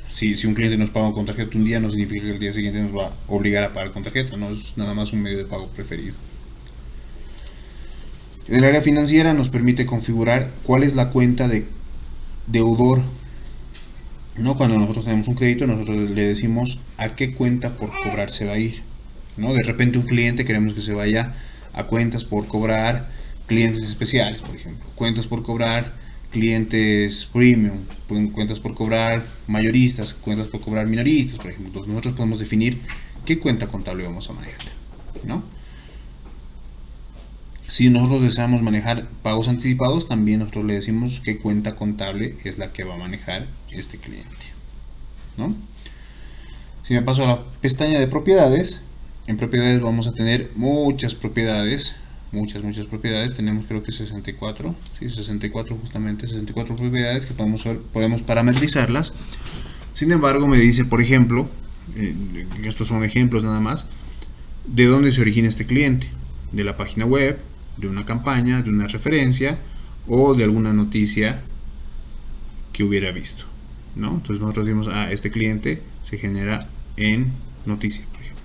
si un cliente nos paga con tarjeta un día, no significa que el día siguiente nos va a obligar a pagar con tarjeta, no es nada más un medio de pago preferido. El área financiera nos permite configurar cuál es la cuenta de deudor, ¿no? Cuando nosotros tenemos un crédito, nosotros le decimos a qué cuenta por cobrar se va a ir, ¿no? De repente un cliente queremos que se vaya a cuentas por cobrar clientes especiales, por ejemplo, cuentas por cobrar clientes premium, cuentas por cobrar mayoristas, cuentas por cobrar minoristas, por ejemplo. Entonces nosotros podemos definir qué cuenta contable vamos a manejar, ¿no? Si nosotros deseamos manejar pagos anticipados, también nosotros le decimos qué cuenta contable es la que va a manejar este cliente, ¿no? Si me paso a la pestaña de propiedades, en propiedades vamos a tener muchas propiedades, muchas propiedades. Tenemos creo que 64, sí, 64 justamente, 64 propiedades que podemos parametrizarlas. Sin embargo, me dice, por ejemplo, estos son ejemplos nada más, de dónde se origina este cliente: de la página web, de una campaña, de una referencia o de alguna noticia que hubiera visto, ¿no? Entonces nosotros decimos: este cliente se genera en noticia, por ejemplo.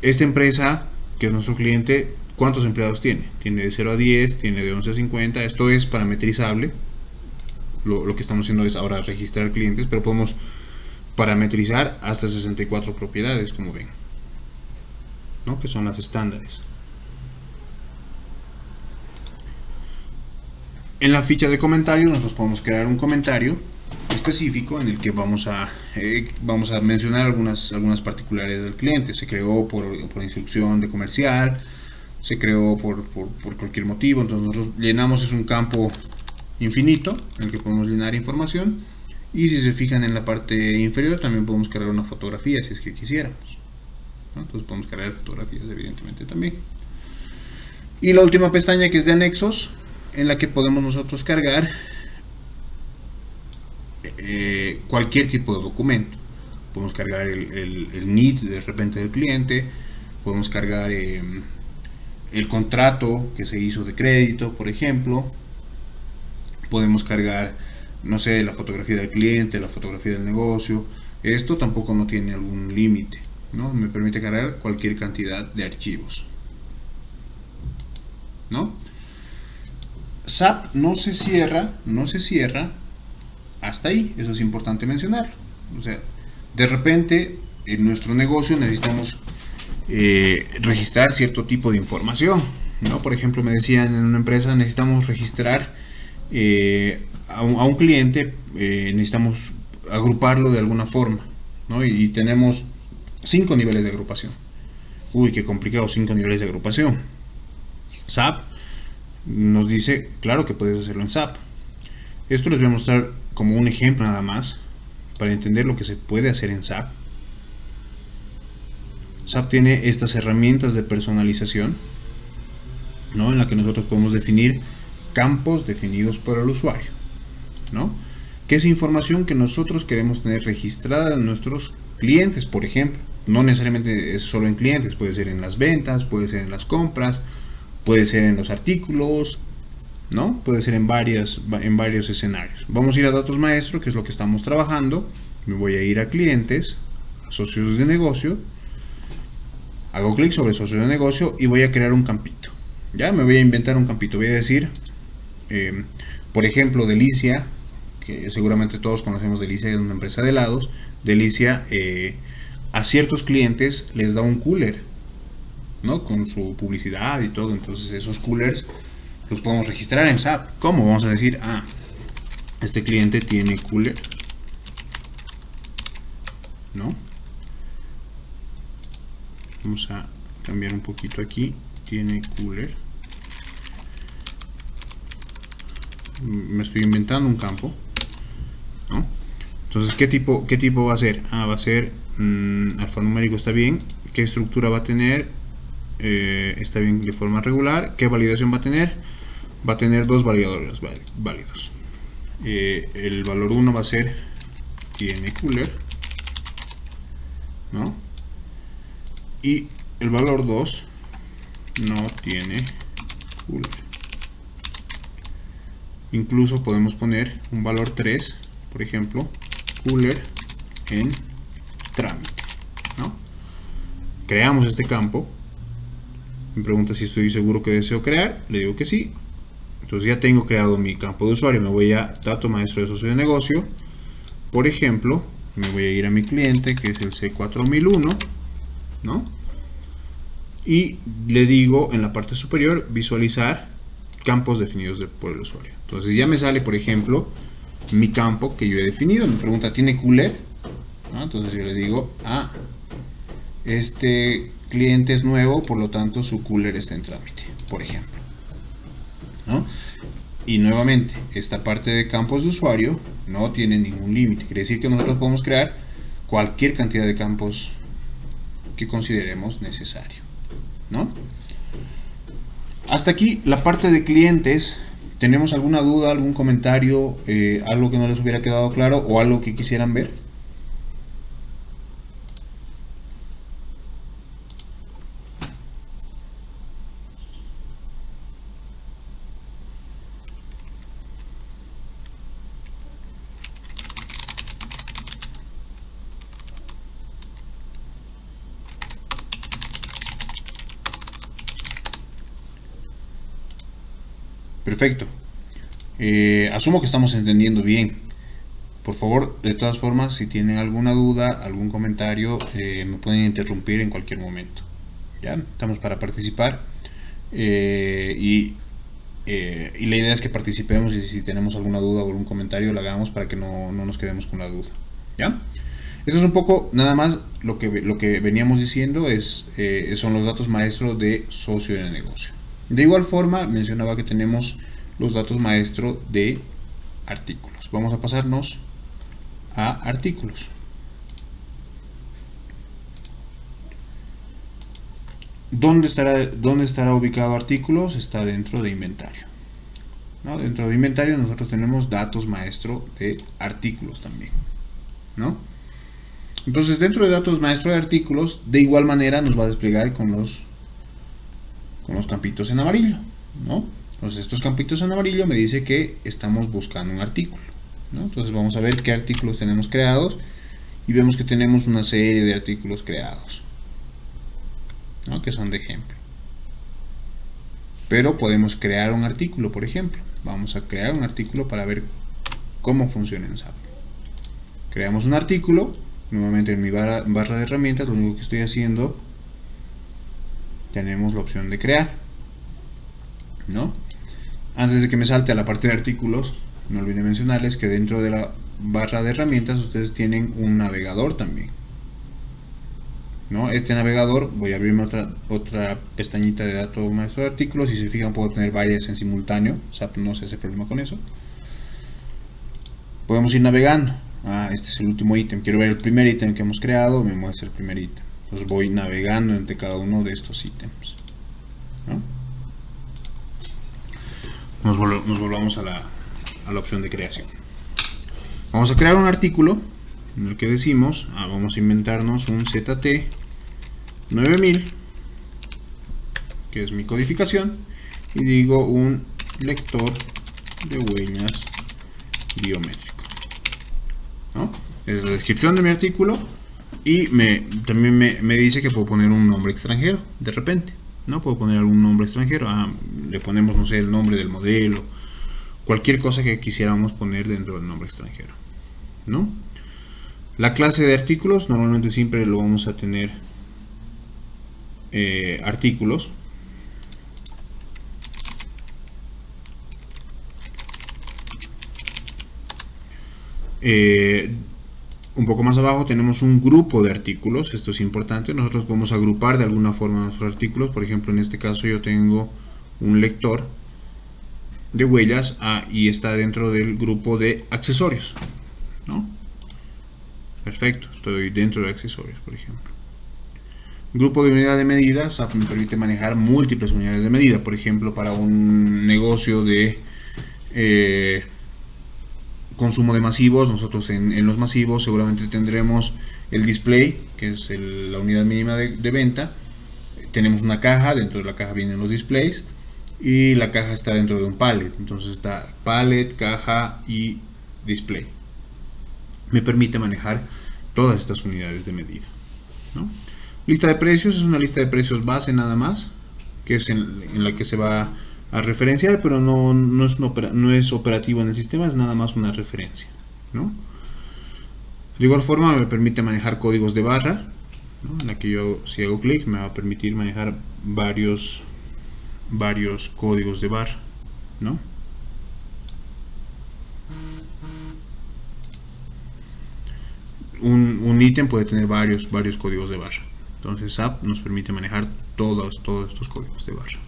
Esta empresa, que es nuestro cliente, ¿cuántos empleados tiene? Tiene de 0 a 10, tiene de 11 a 50. Esto es parametrizable. Lo que estamos haciendo es ahora registrar clientes, pero podemos parametrizar hasta 64 propiedades, como ven, ¿no? Que son las estándares. En la ficha de comentarios nosotros podemos crear un comentario específico en el que vamos a mencionar algunas particularidades del cliente. Se creó por instrucción de comercial, se creó por cualquier motivo. Entonces nosotros llenamos, es un campo infinito en el que podemos llenar información, y si se fijan en la parte inferior también podemos cargar una fotografía si es que quisiéramos, ¿no? Entonces podemos cargar fotografías evidentemente también. Y la última pestaña, que es de anexos, en la que podemos nosotros cargar cualquier tipo de documento. Podemos cargar el NID de repente del cliente, podemos cargar el contrato que se hizo de crédito, por ejemplo, podemos cargar, no sé, la fotografía del cliente, la fotografía del negocio. Esto tampoco no tiene algún límite, ¿no? Me permite cargar cualquier cantidad de archivos, ¿no? SAP no se cierra hasta ahí, eso es importante mencionar. O sea, de repente en nuestro negocio necesitamos registrar cierto tipo de información, ¿no? Por ejemplo, me decían en una empresa, necesitamos registrar a un cliente, necesitamos agruparlo de alguna forma, ¿no? Y tenemos 5 niveles de agrupación. Uy, qué complicado, 5 niveles de agrupación. SAP nos dice, claro que puedes hacerlo en SAP. Esto les voy a mostrar como un ejemplo nada más, para entender lo que se puede hacer en SAP. SAP tiene estas herramientas de personalización, ¿no? En la que nosotros podemos definir campos definidos por el usuario, ¿no? Que es información que nosotros queremos tener registrada en nuestros clientes, por ejemplo. No necesariamente es solo en clientes, puede ser en las ventas, puede ser en las compras, puede ser en los artículos, ¿no? Puede ser en varios escenarios. Vamos a ir a datos maestro, que es lo que estamos trabajando. Me voy a ir a clientes, a socios de negocio, hago clic sobre socios de negocio y voy a crear un campito. Ya me voy a inventar un campito, voy a decir, por ejemplo, Delicia, que seguramente todos conocemos Delicia, es una empresa de helados. Delicia a ciertos clientes les da un cooler, ¿no? Con su publicidad y todo. Entonces esos coolers los podemos registrar en SAP. ¿Cómo? Vamos a decir, este cliente tiene cooler, ¿no? Vamos a cambiar un poquito aquí. Tiene cooler. Me estoy inventando un campo, ¿no? Entonces, ¿qué tipo va a ser? Va a ser alfanumérico, está bien. ¿Qué estructura va a tener? Está bien de forma regular. ¿Qué validación va a tener? Va a tener 2 validadores válidos. El valor 1 va a ser tiene cooler, ¿no? Y el valor 2 no tiene cooler. Incluso podemos poner un valor 3, por ejemplo, cooler en trámite, ¿no? Creamos este campo. Me pregunta si estoy seguro que deseo crear. Le digo que sí. Entonces ya tengo creado mi campo de usuario. Me voy a dato maestro de socio de negocio. Por ejemplo, me voy a ir a mi cliente, que es el C4001, ¿no? Y le digo en la parte superior, visualizar campos definidos por el usuario. Entonces ya me sale, por ejemplo, mi campo que yo he definido. Me pregunta, ¿tiene cooler? ¿No? Entonces yo le digo, este cliente es nuevo, por lo tanto su cooler está en trámite, por ejemplo, ¿no? Y nuevamente, esta parte de campos de usuario no tiene ningún límite. Quiere decir que nosotros podemos crear cualquier cantidad de campos que consideremos necesario, ¿no? Hasta aquí la parte de clientes. ¿Tenemos alguna duda, algún comentario, algo que no les hubiera quedado claro o algo que quisieran ver? Perfecto. Asumo que estamos entendiendo bien. Por favor, de todas formas, si tienen alguna duda, algún comentario, me pueden interrumpir en cualquier momento. ¿Ya? Estamos para participar. Y la idea es que participemos y si tenemos alguna duda o algún comentario, lo hagamos para que no nos quedemos con la duda. ¿Ya? Eso es un poco, nada más, lo que veníamos diciendo son los datos maestros de socio de negocio. De igual forma, mencionaba que tenemos los datos maestros de artículos. Vamos a pasarnos a artículos. ¿Dónde estará ubicado artículos? Está dentro de inventario, ¿no? Dentro de inventario nosotros tenemos datos maestro de artículos también, ¿no? Entonces dentro de datos maestro de artículos, de igual manera nos va a desplegar con los campitos en amarillo, ¿no? Entonces estos campitos en amarillo me dice que estamos buscando un artículo, ¿no? Entonces vamos a ver qué artículos tenemos creados y vemos que tenemos una serie de artículos creados, ¿no? Que son de ejemplo. Pero podemos crear un artículo, por ejemplo. Vamos a crear un artículo para ver cómo funciona en SAP. Creamos un artículo, nuevamente en mi barra de herramientas, lo único que estoy haciendo, tenemos la opción de crear, ¿no? Antes de que me salte a la parte de artículos, no olviden mencionarles que dentro de la barra de herramientas ustedes tienen un navegador también, ¿no? Este navegador, voy a abrirme otra pestañita de datos maestro de artículos. Si se fijan, puedo tener varias en simultáneo. SAP no se hace problema con eso. Podemos ir navegando. Este es el último ítem. Quiero ver el primer ítem que hemos creado. Me muestra el primer ítem. Entonces voy navegando entre cada uno de estos ítems, ¿no? Nos volvamos a la opción de creación. Vamos a crear un artículo en el que decimos, vamos a inventarnos un ZT 9000, que es mi codificación, y digo un lector de huellas biométrico, ¿no? Es la descripción de mi artículo y también me dice que puedo poner un nombre extranjero de repente, ¿no? Puedo poner algún nombre extranjero, le ponemos, no sé, el nombre del modelo, cualquier cosa que quisiéramos poner dentro del nombre extranjero, ¿no? La clase de artículos, normalmente siempre lo vamos a tener artículos. Un poco más abajo tenemos un grupo de artículos. Esto es importante. Nosotros podemos agrupar de alguna forma nuestros artículos. Por ejemplo, en este caso yo tengo un lector de huellas y está dentro del grupo de accesorios, ¿no? Perfecto, estoy dentro de accesorios, por ejemplo. Grupo de unidad de medida. SAP me permite manejar múltiples unidades de medida. Por ejemplo, para un negocio de consumo de masivos, nosotros en los masivos seguramente tendremos el display, que es la unidad mínima de venta. Tenemos una caja, dentro de la caja vienen los displays y la caja está dentro de un pallet. Entonces está pallet, caja y display. Me permite manejar todas estas unidades de medida, ¿no? Lista de precios es una lista de precios base nada más, que es en la que se va a referenciar, pero no es operativo en el sistema, es nada más una referencia, ¿no? De igual forma me permite manejar códigos de barra, ¿no? En la que yo, si hago clic, me va a permitir manejar varios códigos de barra, ¿no? Un ítem puede tener varios códigos de barra. Entonces SAP nos permite manejar todos estos códigos de barra.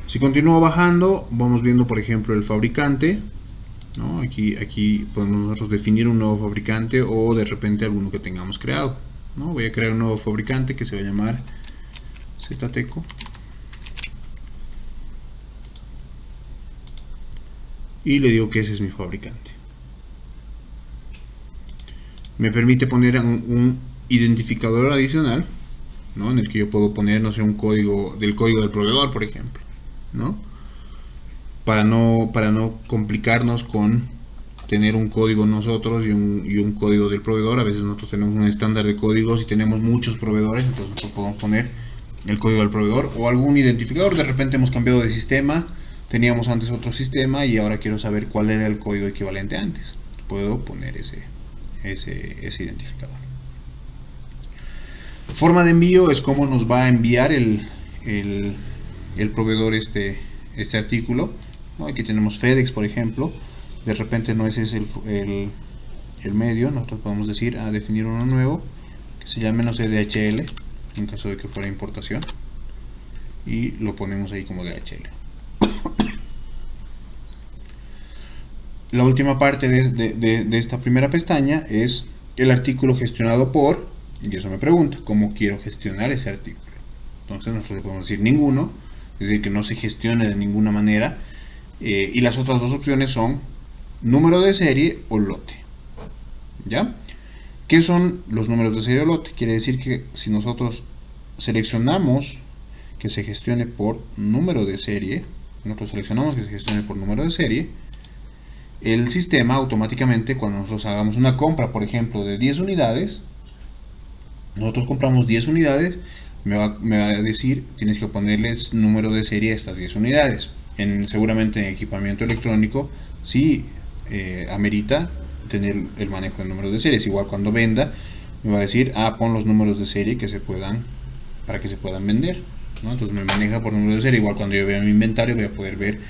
Si continúo bajando, vamos viendo, por ejemplo, el fabricante, ¿no? Aquí podemos nosotros definir un nuevo fabricante o de repente alguno que tengamos creado, ¿no? Voy a crear un nuevo fabricante que se va a llamar ZTECO. Y le digo que ese es mi fabricante. Me permite poner un identificador adicional, ¿no? En el que yo puedo poner, no sé, un código del proveedor, por ejemplo, ¿no? Para no complicarnos con tener un código nosotros y un código del proveedor. A veces nosotros tenemos un estándar de códigos y tenemos muchos proveedores, entonces nosotros podemos poner el código del proveedor o algún identificador. De repente hemos cambiado de sistema, teníamos antes otro sistema y ahora quiero saber cuál era el código equivalente antes. Puedo poner ese identificador. Forma de envío es cómo nos va a enviar el proveedor este artículo, ¿no? Aquí tenemos FedEx, por ejemplo. De repente no ese es el medio. Nosotros podemos decir definir uno nuevo que se llame, no sé, DHL, en caso de que fuera importación, y lo ponemos ahí como DHL. La última parte de esta primera pestaña es el artículo gestionado por Y eso me pregunta, ¿cómo quiero gestionar ese artículo? Entonces nosotros le podemos decir ninguno, es decir, que no se gestione de ninguna manera. Y las otras dos opciones son número de serie o lote. ¿Ya? ¿Qué son los números de serie o lote? Quiere decir que si nosotros seleccionamos que se gestione por número de serie, nosotros seleccionamos que se gestione por número de serie, el sistema automáticamente, cuando nosotros hagamos una compra, por ejemplo, de 10 unidades, nosotros compramos 10 unidades, me va a decir, tienes que ponerles número de serie a estas 10 unidades. Seguramente en equipamiento electrónico sí amerita tener el manejo del número de series. Igual cuando venda, me va a decir, pon los números de serie para que se puedan vender, ¿no? Entonces me maneja por número de serie. Igual cuando yo vea mi inventario, voy a poder ver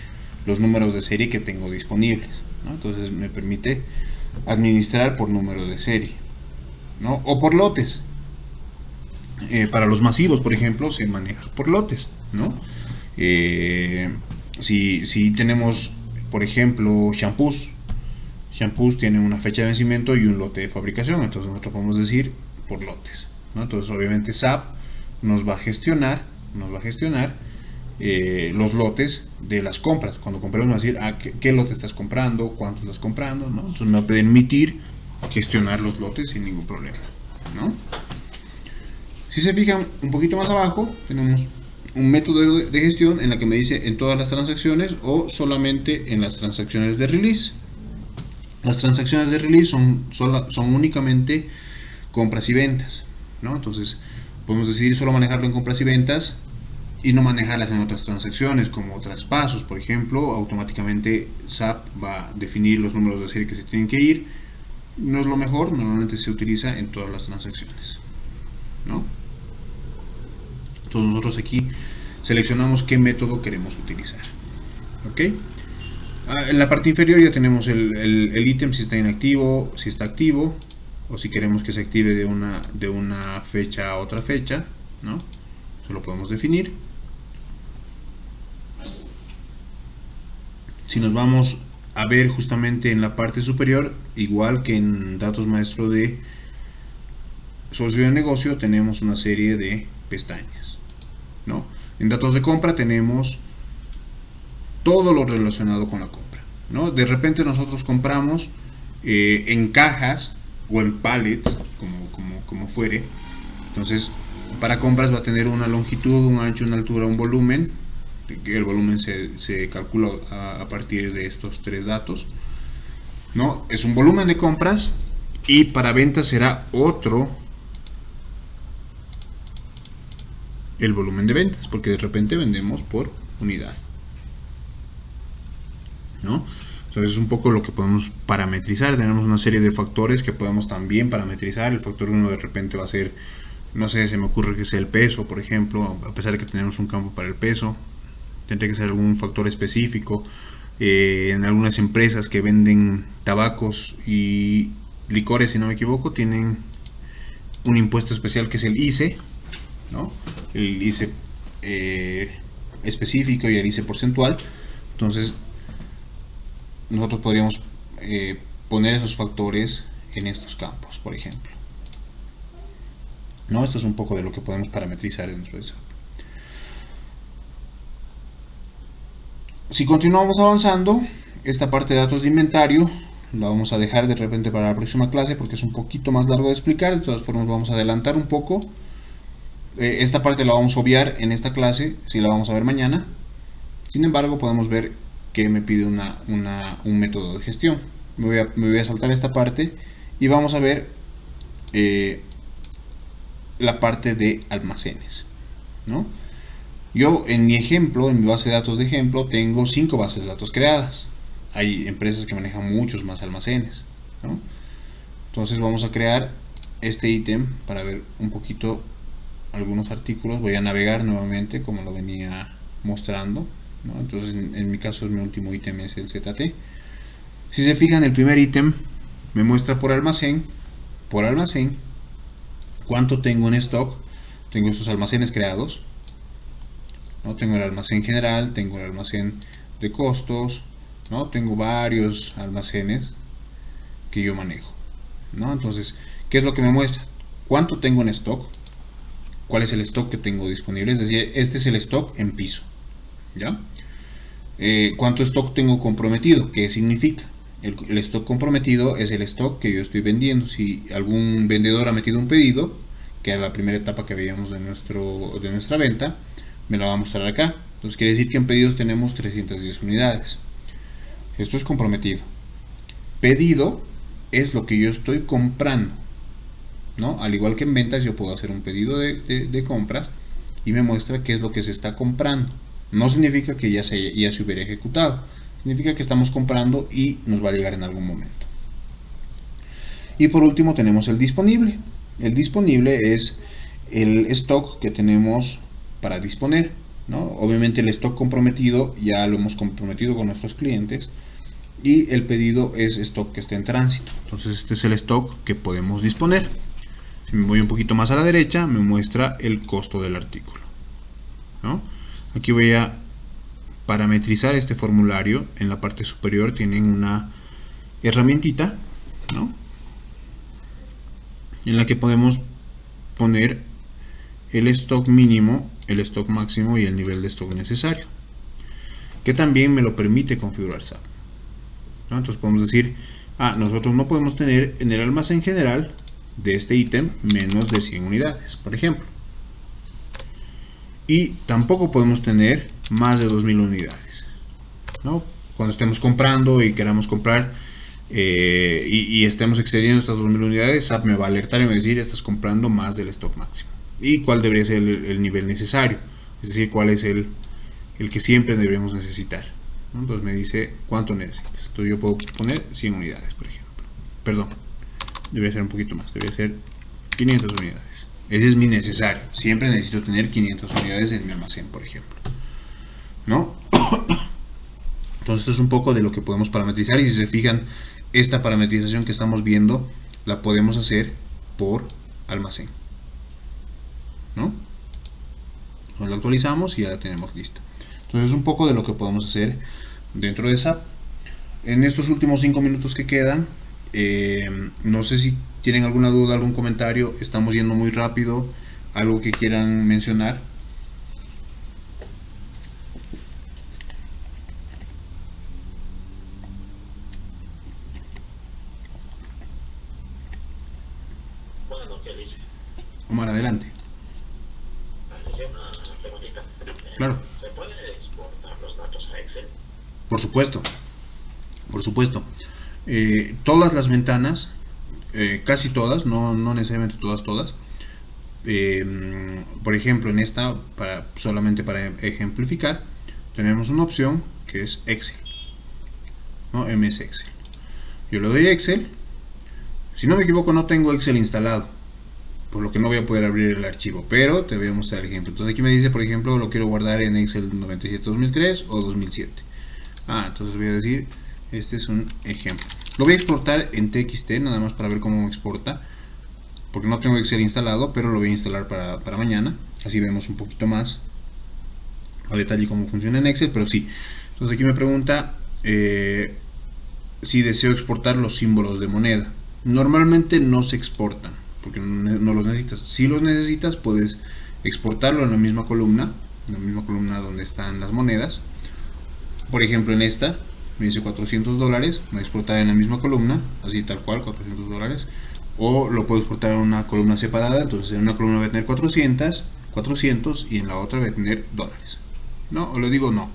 los números de serie que tengo disponibles, ¿no? Entonces me permite administrar por número de serie, ¿no? O por lotes. Para los masivos, por ejemplo, se maneja por lotes, ¿no? Si tenemos, por ejemplo, shampoos tienen una fecha de vencimiento y un lote de fabricación, entonces nosotros podemos decir por lotes, ¿no? Entonces obviamente SAP nos va a gestionar los lotes de las compras. Cuando compremos, va a decir qué lote estás comprando, cuánto estás comprando, ¿no? Entonces me va a permitir gestionar los lotes sin ningún problema, ¿no? Si se fijan un poquito más abajo, tenemos un método de gestión en la que me dice en todas las transacciones o solamente en las transacciones de release. Las transacciones de release son únicamente compras y ventas, ¿no? Entonces podemos decidir solo manejarlo en compras y ventas y no manejarlas en otras transacciones como traspasos, por ejemplo. Automáticamente SAP va a definir los números de serie que se tienen que ir. No es lo mejor, normalmente se utiliza en todas las transacciones, ¿no? Entonces nosotros aquí seleccionamos qué método queremos utilizar, ¿ok? En la parte inferior ya tenemos el ítem, si está inactivo, si está activo, o si queremos que se active de una fecha a otra fecha, ¿no? Eso lo podemos definir. Si nos vamos a ver justamente en la parte superior, igual que en datos maestro de socio de negocio, tenemos una serie de pestañas, ¿no? En datos de compra tenemos todo lo relacionado con la compra, ¿no? De repente nosotros compramos en cajas o en pallets, como fuere. Entonces, para compras va a tener una longitud, un ancho, una altura, un volumen. El volumen se calcula a partir de estos tres datos, ¿no? Es un volumen de compras, y para ventas será otro el volumen de ventas, porque de repente vendemos por unidad, ¿no? Entonces es un poco lo que podemos parametrizar. Tenemos una serie de factores que podemos también parametrizar. El factor 1 de repente va a ser, no sé, se me ocurre que sea el peso, por ejemplo, a pesar de que tenemos un campo para el peso. Tendría que ser algún factor específico. En algunas empresas que venden tabacos y licores, si no me equivoco, tienen un impuesto especial que es el ICE, ¿no? El ICE específico y el ICE porcentual. Entonces nosotros podríamos poner esos factores en estos campos, por ejemplo, ¿no? Esto es un poco de lo que podemos parametrizar dentro de eso. Si continuamos avanzando, esta parte de datos de inventario la vamos a dejar de repente para la próxima clase porque es un poquito más largo de explicar. De todas formas vamos a adelantar un poco. Esta parte la vamos a obviar en esta clase, si la vamos a ver mañana. Sin embargo, podemos ver que me pide un método de gestión. Me voy a saltar esta parte y vamos a ver la parte de almacenes, ¿no? Yo en mi ejemplo, en mi base de datos de ejemplo, tengo 5 bases de datos creadas. Hay empresas que manejan muchos más almacenes, ¿no? Entonces vamos a crear este ítem para ver un poquito algunos artículos. Voy a navegar nuevamente como lo venía mostrando, ¿no? Entonces en mi caso mi último ítem es el ZT. Si se fijan, el primer ítem me muestra por almacén cuánto tengo en stock. Tengo estos almacenes creados, ¿no? Tengo el almacén general, tengo el almacén de costos, ¿no? Tengo varios almacenes que yo manejo, ¿no? Entonces, ¿qué es lo que me muestra? cuánto tengo en stock, cuál es el stock que tengo disponible, es decir, este es el stock en piso, ¿ya? Cuánto stock tengo comprometido, ¿qué significa? El stock comprometido es el stock que yo estoy vendiendo. Si algún vendedor ha metido un pedido, que era la primera etapa que veíamos de nuestra venta, me la va a mostrar acá. Entonces quiere decir que en pedidos tenemos 310 unidades. Esto es comprometido. Pedido es lo que yo estoy comprando, ¿no? Al igual que en ventas, yo puedo hacer un pedido de compras y me muestra qué es lo que se está comprando. No significa que ya se hubiera ejecutado, significa que estamos comprando y nos va a llegar en algún momento. Y por último tenemos el disponible. El disponible es el stock que tenemos para disponer, ¿no? Obviamente el stock comprometido ya lo hemos comprometido con nuestros clientes, y el pedido es stock que está en tránsito. Entonces este es el stock que podemos disponer. Si me voy un poquito más a la derecha, me muestra el costo del artículo, ¿no? Aquí voy a parametrizar este formulario. En la parte superior tienen una herramientita, ¿no?, en la que podemos poner el stock mínimo, el stock máximo y el nivel de stock necesario, que también me lo permite configurar SAP, ¿no? Entonces podemos decir, nosotros no podemos tener en el almacén general de este ítem menos de 100 unidades, por ejemplo. Y tampoco podemos tener más de 2000 unidades, ¿no? Cuando estemos comprando y queramos comprar y estemos excediendo estas 2000 unidades, SAP me va a alertar y me va a decir, estás comprando más del stock máximo. Y cuál debería ser el nivel necesario, es decir, cuál es el que siempre deberíamos necesitar, ¿no? Entonces me dice cuánto necesitas. Entonces yo puedo poner 100 unidades, por ejemplo. Perdón, debería ser un poquito más, debería ser 500 unidades. Ese es mi necesario. Siempre necesito tener 500 unidades en mi almacén, por ejemplo, ¿no? Entonces esto es un poco de lo que podemos parametrizar, y si se fijan, esta parametrización que estamos viendo la podemos hacer por almacén, ¿no? Nos la actualizamos y ya la tenemos lista. Entonces es un poco de lo que podemos hacer dentro de SAP. En estos últimos 5 minutos que quedan, no sé si tienen alguna duda, algún comentario. Estamos yendo muy rápido. Algo que quieran mencionar. Bueno, ¿qué dice? Omar, adelante. Hice una preguntita. Claro. ¿Se puede exportar los datos a Excel? Por supuesto. Por supuesto. Todas las ventanas, casi todas, no necesariamente todas, por ejemplo en esta, solamente para ejemplificar, tenemos una opción que es Excel, ¿no? MS Excel. Yo le doy Excel. Si no me equivoco, no tengo Excel instalado, por lo que no voy a poder abrir el archivo, pero te voy a mostrar el ejemplo. Entonces aquí me dice, por ejemplo, lo quiero guardar en Excel 97-2003 o 2007. Entonces voy a decir, este es un ejemplo. Lo voy a exportar en TXT, nada más para ver cómo me exporta, porque no tengo Excel instalado, pero lo voy a instalar para mañana. Así vemos un poquito más a detalle cómo funciona en Excel, pero sí. Entonces aquí me pregunta si deseo exportar los símbolos de moneda. Normalmente no se exportan, porque no los necesitas. Si los necesitas, puedes exportarlo en la misma columna donde están las monedas. Por ejemplo, en esta me dice $400, me voy a exportar en la misma columna, así tal cual, $400. O lo puedo exportar en una columna separada. Entonces en una columna voy a tener 400 y en la otra voy a tener dólares, ¿no? O le digo no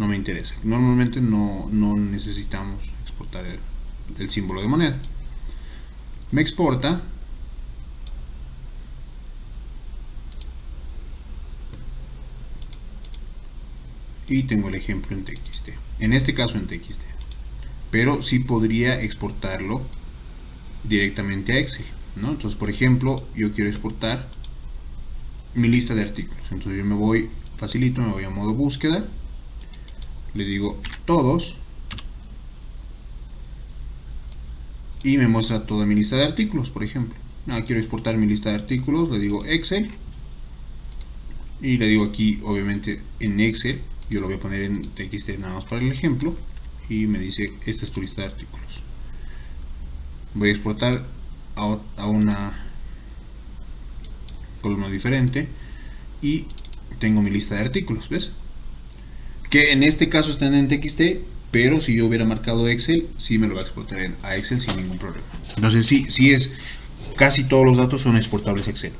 me interesa. Normalmente no necesitamos exportar el símbolo de moneda. Me exporta. Y tengo el ejemplo en TXT. En este caso en TXT. Pero sí podría exportarlo directamente a Excel, ¿no? Entonces, por ejemplo, yo quiero exportar mi lista de artículos. Entonces yo me voy facilito, me voy a modo búsqueda. Le digo todos. Y me muestra toda mi lista de artículos, por ejemplo. Quiero exportar mi lista de artículos, le digo Excel. Y le digo aquí, obviamente, en Excel. Yo lo voy a poner en TXT nada más para el ejemplo. Y me dice, esta es tu lista de artículos. Voy a exportar a una columna diferente, y tengo mi lista de artículos, ¿ves? Que en este caso están en TXT, pero si yo hubiera marcado Excel, sí me lo va a exportar a Excel sin ningún problema. Entonces sí es, casi todos los datos son exportables a Excel.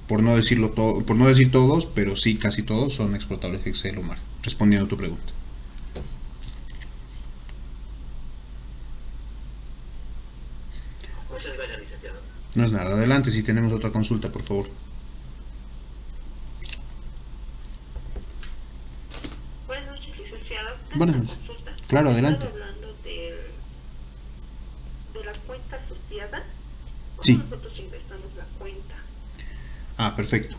Por no decirlo todo, por no decir todos, pero sí casi todos son exportables a Excel, Omar, respondiendo a tu pregunta. Muchas gracias, licenciado. No es nada, adelante si tenemos otra consulta, por favor. Buenas noches, licenciado. Buenas Tengo noches. una consulta. Claro, adelante. Estaba hablando de la cuenta asociada. ¿Cómo Sí. nosotros ingresamos la cuenta? Ah, perfecto.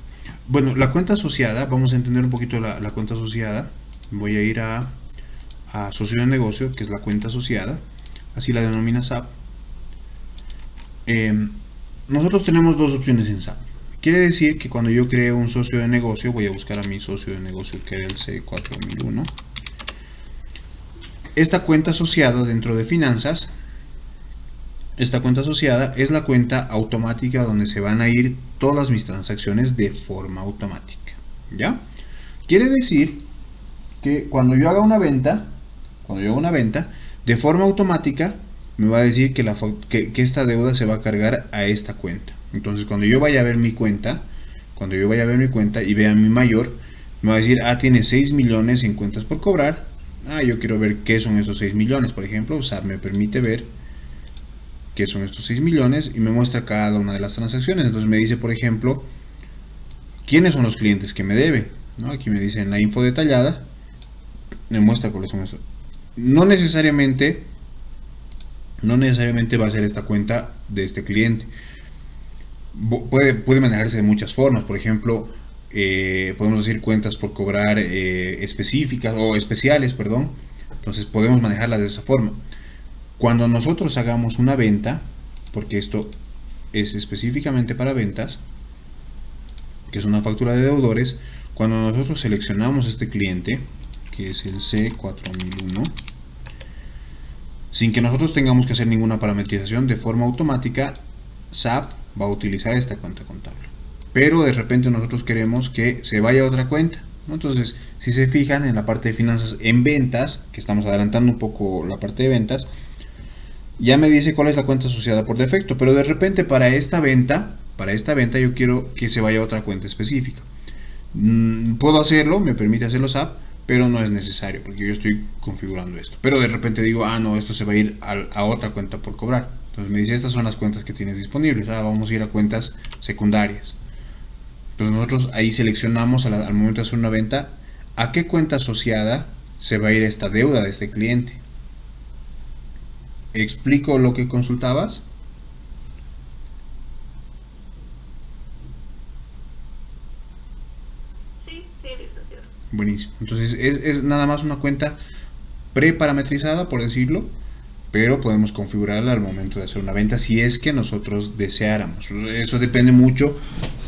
Bueno, la cuenta asociada, vamos a entender un poquito la cuenta asociada. Voy a ir a socio de negocio, que es la cuenta asociada. Así la denomina SAP. Nosotros tenemos dos opciones en SAP. Quiere decir que cuando yo creo un socio de negocio, voy a buscar a mi socio de negocio, que era el C4001. Esta cuenta asociada dentro de finanzas, esta cuenta asociada es la cuenta automática donde se van a ir todas mis transacciones de forma automática. ¿Ya? Quiere decir que cuando yo haga una venta, de forma automática me va a decir que esta deuda se va a cargar a esta cuenta. Entonces cuando yo vaya a ver mi cuenta, y vea mi mayor, me va a decir, tiene 6 millones en cuentas por cobrar. Yo quiero ver qué son esos 6 millones, por ejemplo. SAP me permite ver qué son estos 6 millones y me muestra cada una de las transacciones. Entonces me dice, por ejemplo, quiénes son los clientes que me deben, ¿no? Aquí me dice en la info detallada, me muestra cuáles son esos. No necesariamente va a ser esta cuenta de este cliente. Puede manejarse de muchas formas. Por ejemplo, podemos decir cuentas por cobrar específicas o especiales, perdón. Entonces podemos manejarlas de esa forma. Cuando nosotros hagamos una venta, porque esto es específicamente para ventas, que es una factura de deudores, cuando nosotros seleccionamos este cliente, que es el C4001, sin que nosotros tengamos que hacer ninguna parametrización, de forma automática SAP va a utilizar esta cuenta contable. Pero de repente nosotros queremos que se vaya a otra cuenta, ¿no? Entonces, si se fijan en la parte de finanzas en ventas, que estamos adelantando un poco la parte de ventas, ya me dice cuál es la cuenta asociada por defecto, pero de repente para esta venta yo quiero que se vaya a otra cuenta específica. Puedo hacerlo, me permite hacerlo SAP, pero no es necesario porque yo estoy configurando esto. Pero de repente digo, no, esto se va a ir a otra cuenta por cobrar. Entonces me dice, estas son las cuentas que tienes disponibles. Vamos a ir a cuentas secundarias. Entonces nosotros ahí seleccionamos al momento de hacer una venta, a qué cuenta asociada se va a ir esta deuda de este cliente. ¿Explico lo que consultabas? Sí, licenciado. Buenísimo. Entonces es nada más una cuenta preparametrizada, por decirlo, pero podemos configurarla al momento de hacer una venta si es que nosotros deseáramos. Eso depende mucho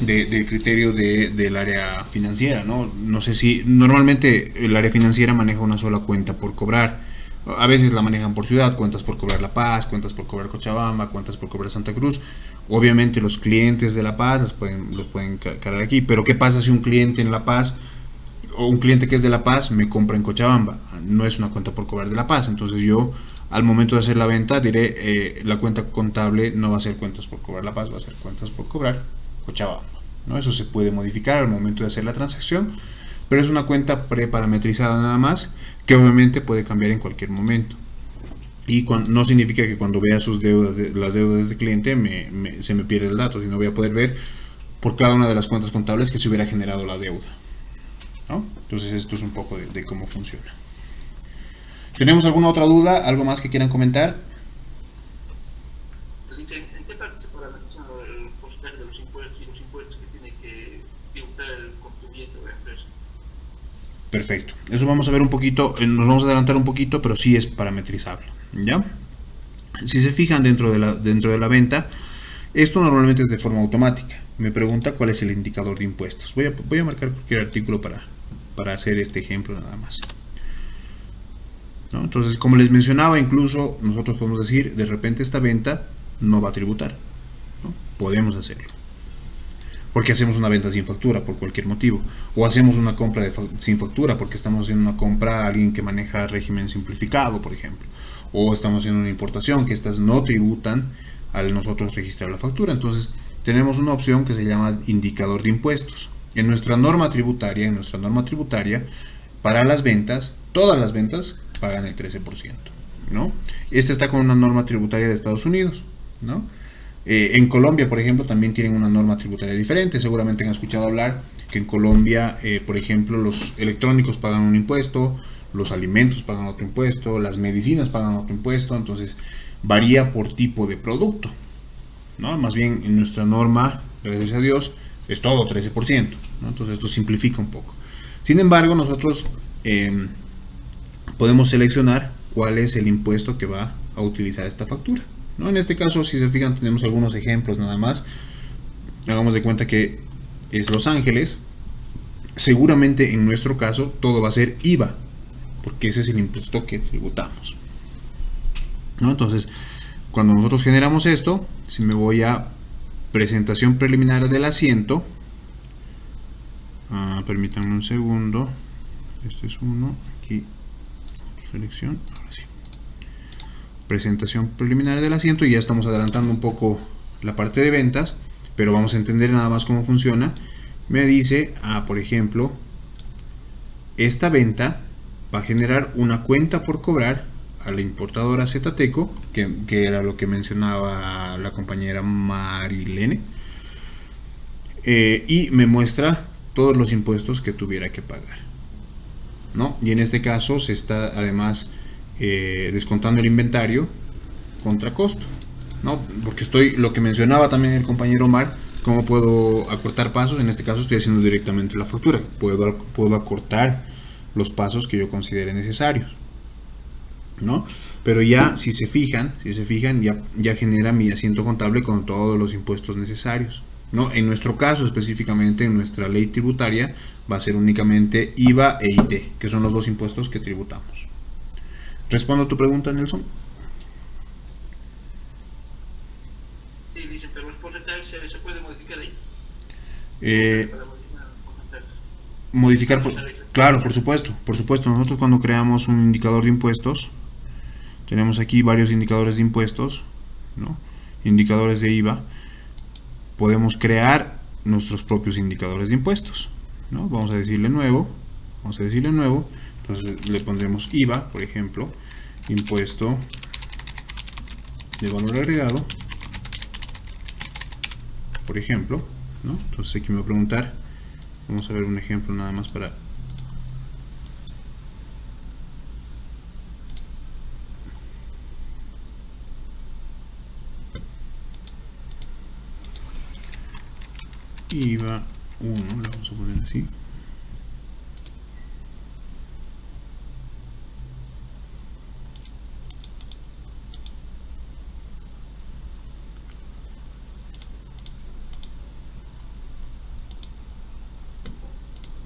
del criterio del área financiera, ¿no? No sé si normalmente el área financiera maneja una sola cuenta por cobrar. A veces la manejan por ciudad, cuentas por cobrar La Paz, cuentas por cobrar Cochabamba, cuentas por cobrar Santa Cruz. Obviamente los clientes de La Paz los pueden cargar aquí, pero ¿qué pasa si un cliente en La Paz o un cliente que es de La Paz me compra en Cochabamba? No es una cuenta por cobrar de La Paz, entonces yo al momento de hacer la venta diré, la cuenta contable no va a ser cuentas por cobrar La Paz, va a ser cuentas por cobrar Cochabamba, ¿no? Eso se puede modificar al momento de hacer la transacción, pero es una cuenta preparametrizada nada más, que obviamente puede cambiar en cualquier momento. Y no significa que cuando vea sus deudas, las deudas de este cliente, se me pierde el dato, sino voy a poder ver por cada una de las cuentas contables que se hubiera generado la deuda, ¿no? Entonces esto es un poco de cómo funciona. ¿Tenemos alguna otra duda? ¿Algo más que quieran comentar? ¿En qué parte se parametrizan el porcentaje de los impuestos y los impuestos que tiene que tributar el contribuyente o la empresa? Perfecto. Eso vamos a ver un poquito, nos vamos a adelantar un poquito, pero sí es parametrizable, ¿ya? Si se fijan dentro de la venta, esto normalmente es de forma automática. Me pregunta cuál es el indicador de impuestos. Voy a marcar cualquier artículo para hacer este ejemplo nada más, ¿no? Entonces, como les mencionaba, incluso nosotros podemos decir, de repente esta venta no va a tributar, ¿no? Podemos hacerlo. porque hacemos una venta sin factura por cualquier motivo, o hacemos una compra sin factura porque estamos haciendo una compra a alguien que maneja régimen simplificado, por ejemplo, o estamos haciendo una importación, que estas no tributan al nosotros registrar la factura. Entonces tenemos una opción que se llama indicador de impuestos. En nuestra norma tributaria, para las ventas, todas las ventas pagan el 13%, ¿no? Esta está con una norma tributaria de Estados Unidos, ¿no? En Colombia, por ejemplo, también tienen una norma tributaria diferente. Seguramente han escuchado hablar que en Colombia, por ejemplo, los electrónicos pagan un impuesto, los alimentos pagan otro impuesto, las medicinas pagan otro impuesto. Entonces varía por tipo de producto, ¿no? Más bien en nuestra norma, gracias a Dios, es todo 13%, ¿no? Entonces esto simplifica un poco. Sin embargo, nosotros podemos seleccionar cuál es el impuesto que va a utilizar esta factura, ¿no? En este caso, si se fijan, tenemos algunos ejemplos nada más. Hagamos de cuenta que es Los Ángeles. Seguramente en nuestro caso todo va a ser IVA, porque ese es el impuesto que tributamos, ¿no? Entonces, cuando nosotros generamos esto, si me voy a presentación preliminar del asiento, permítanme un segundo, este es uno, aquí selección, ahora sí, presentación preliminar del asiento, y ya estamos adelantando un poco la parte de ventas, pero vamos a entender nada más cómo funciona. Me dice, por ejemplo, esta venta va a generar una cuenta por cobrar a la importadora Zteco, que era lo que mencionaba la compañera Marilene, y me muestra todos los impuestos que tuviera que pagar, ¿no? Y en este caso se está además descontando el inventario contra costo, ¿no? Porque lo que mencionaba también el compañero Omar, cómo puedo acortar pasos. En este caso estoy haciendo directamente la factura, puedo acortar los pasos que yo considere necesarios, ¿no? Pero ya si se fijan ya genera mi asiento contable con todos los impuestos necesarios, ¿no? En nuestro caso específicamente, en nuestra ley tributaria, va a ser únicamente IVA e IT, que son los dos impuestos que tributamos. ¿Respondo a tu pregunta, Nelson? Sí, dicen, pero los porcentajes se puede modificar ahí. Claro, por supuesto. Nosotros cuando creamos un indicador de impuestos, tenemos aquí varios indicadores de impuestos, ¿no? Indicadores de IVA. Podemos crear nuestros propios indicadores de impuestos, ¿no? Vamos a decirle nuevo, entonces le pondremos IVA, por ejemplo, impuesto de valor agregado, por ejemplo, ¿no? Entonces aquí me va a preguntar, vamos a ver un ejemplo nada más para IVA 1, le vamos a poner así.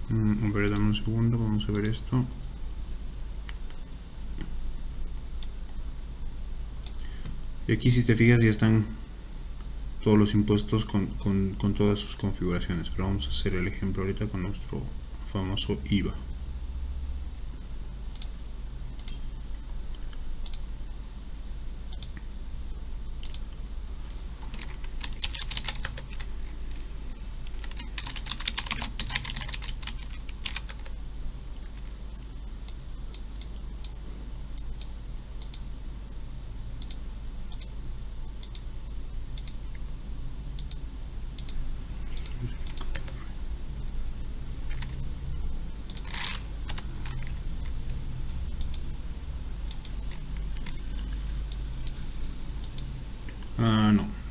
A ver, dame un segundo, vamos a ver esto. Y aquí, si te fijas, ya están todos los impuestos con todas sus configuraciones. Pero vamos a hacer el ejemplo ahorita con nuestro famoso IVA.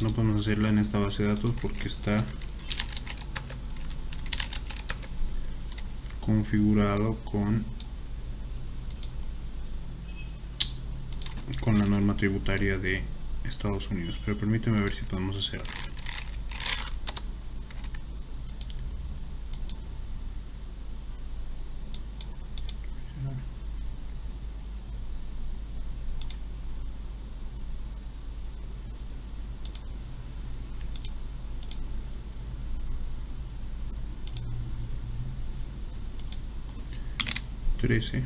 No podemos hacerla en esta base de datos porque está configurado con la norma tributaria de Estados Unidos, pero permíteme ver si podemos hacerlo. 13.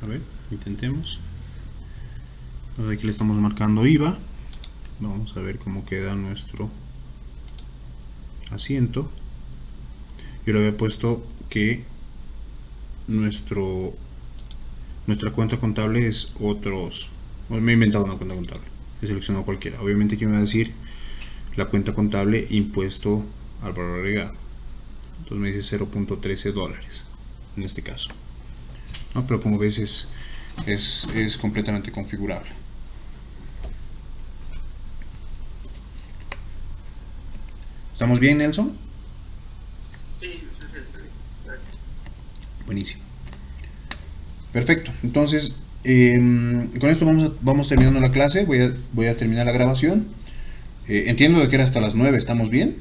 A ver, intentemos. Entonces aquí le estamos marcando IVA. Vamos a ver cómo queda nuestro asiento. Yo le había puesto que nuestra cuenta contable es otros. Me he inventado una cuenta contable. He seleccionado cualquiera. Obviamente aquí me va a decir la cuenta contable impuesto al valor agregado. Entonces me dice $0.13 en este caso. ¿No? Pero como ves es completamente configurable. ¿Estamos bien, Nelson? Sí, sí, sí. Buenísimo. Perfecto. Entonces, con esto vamos terminando la clase. Voy a terminar la grabación. Entiendo de que era hasta las 9. ¿Estamos bien?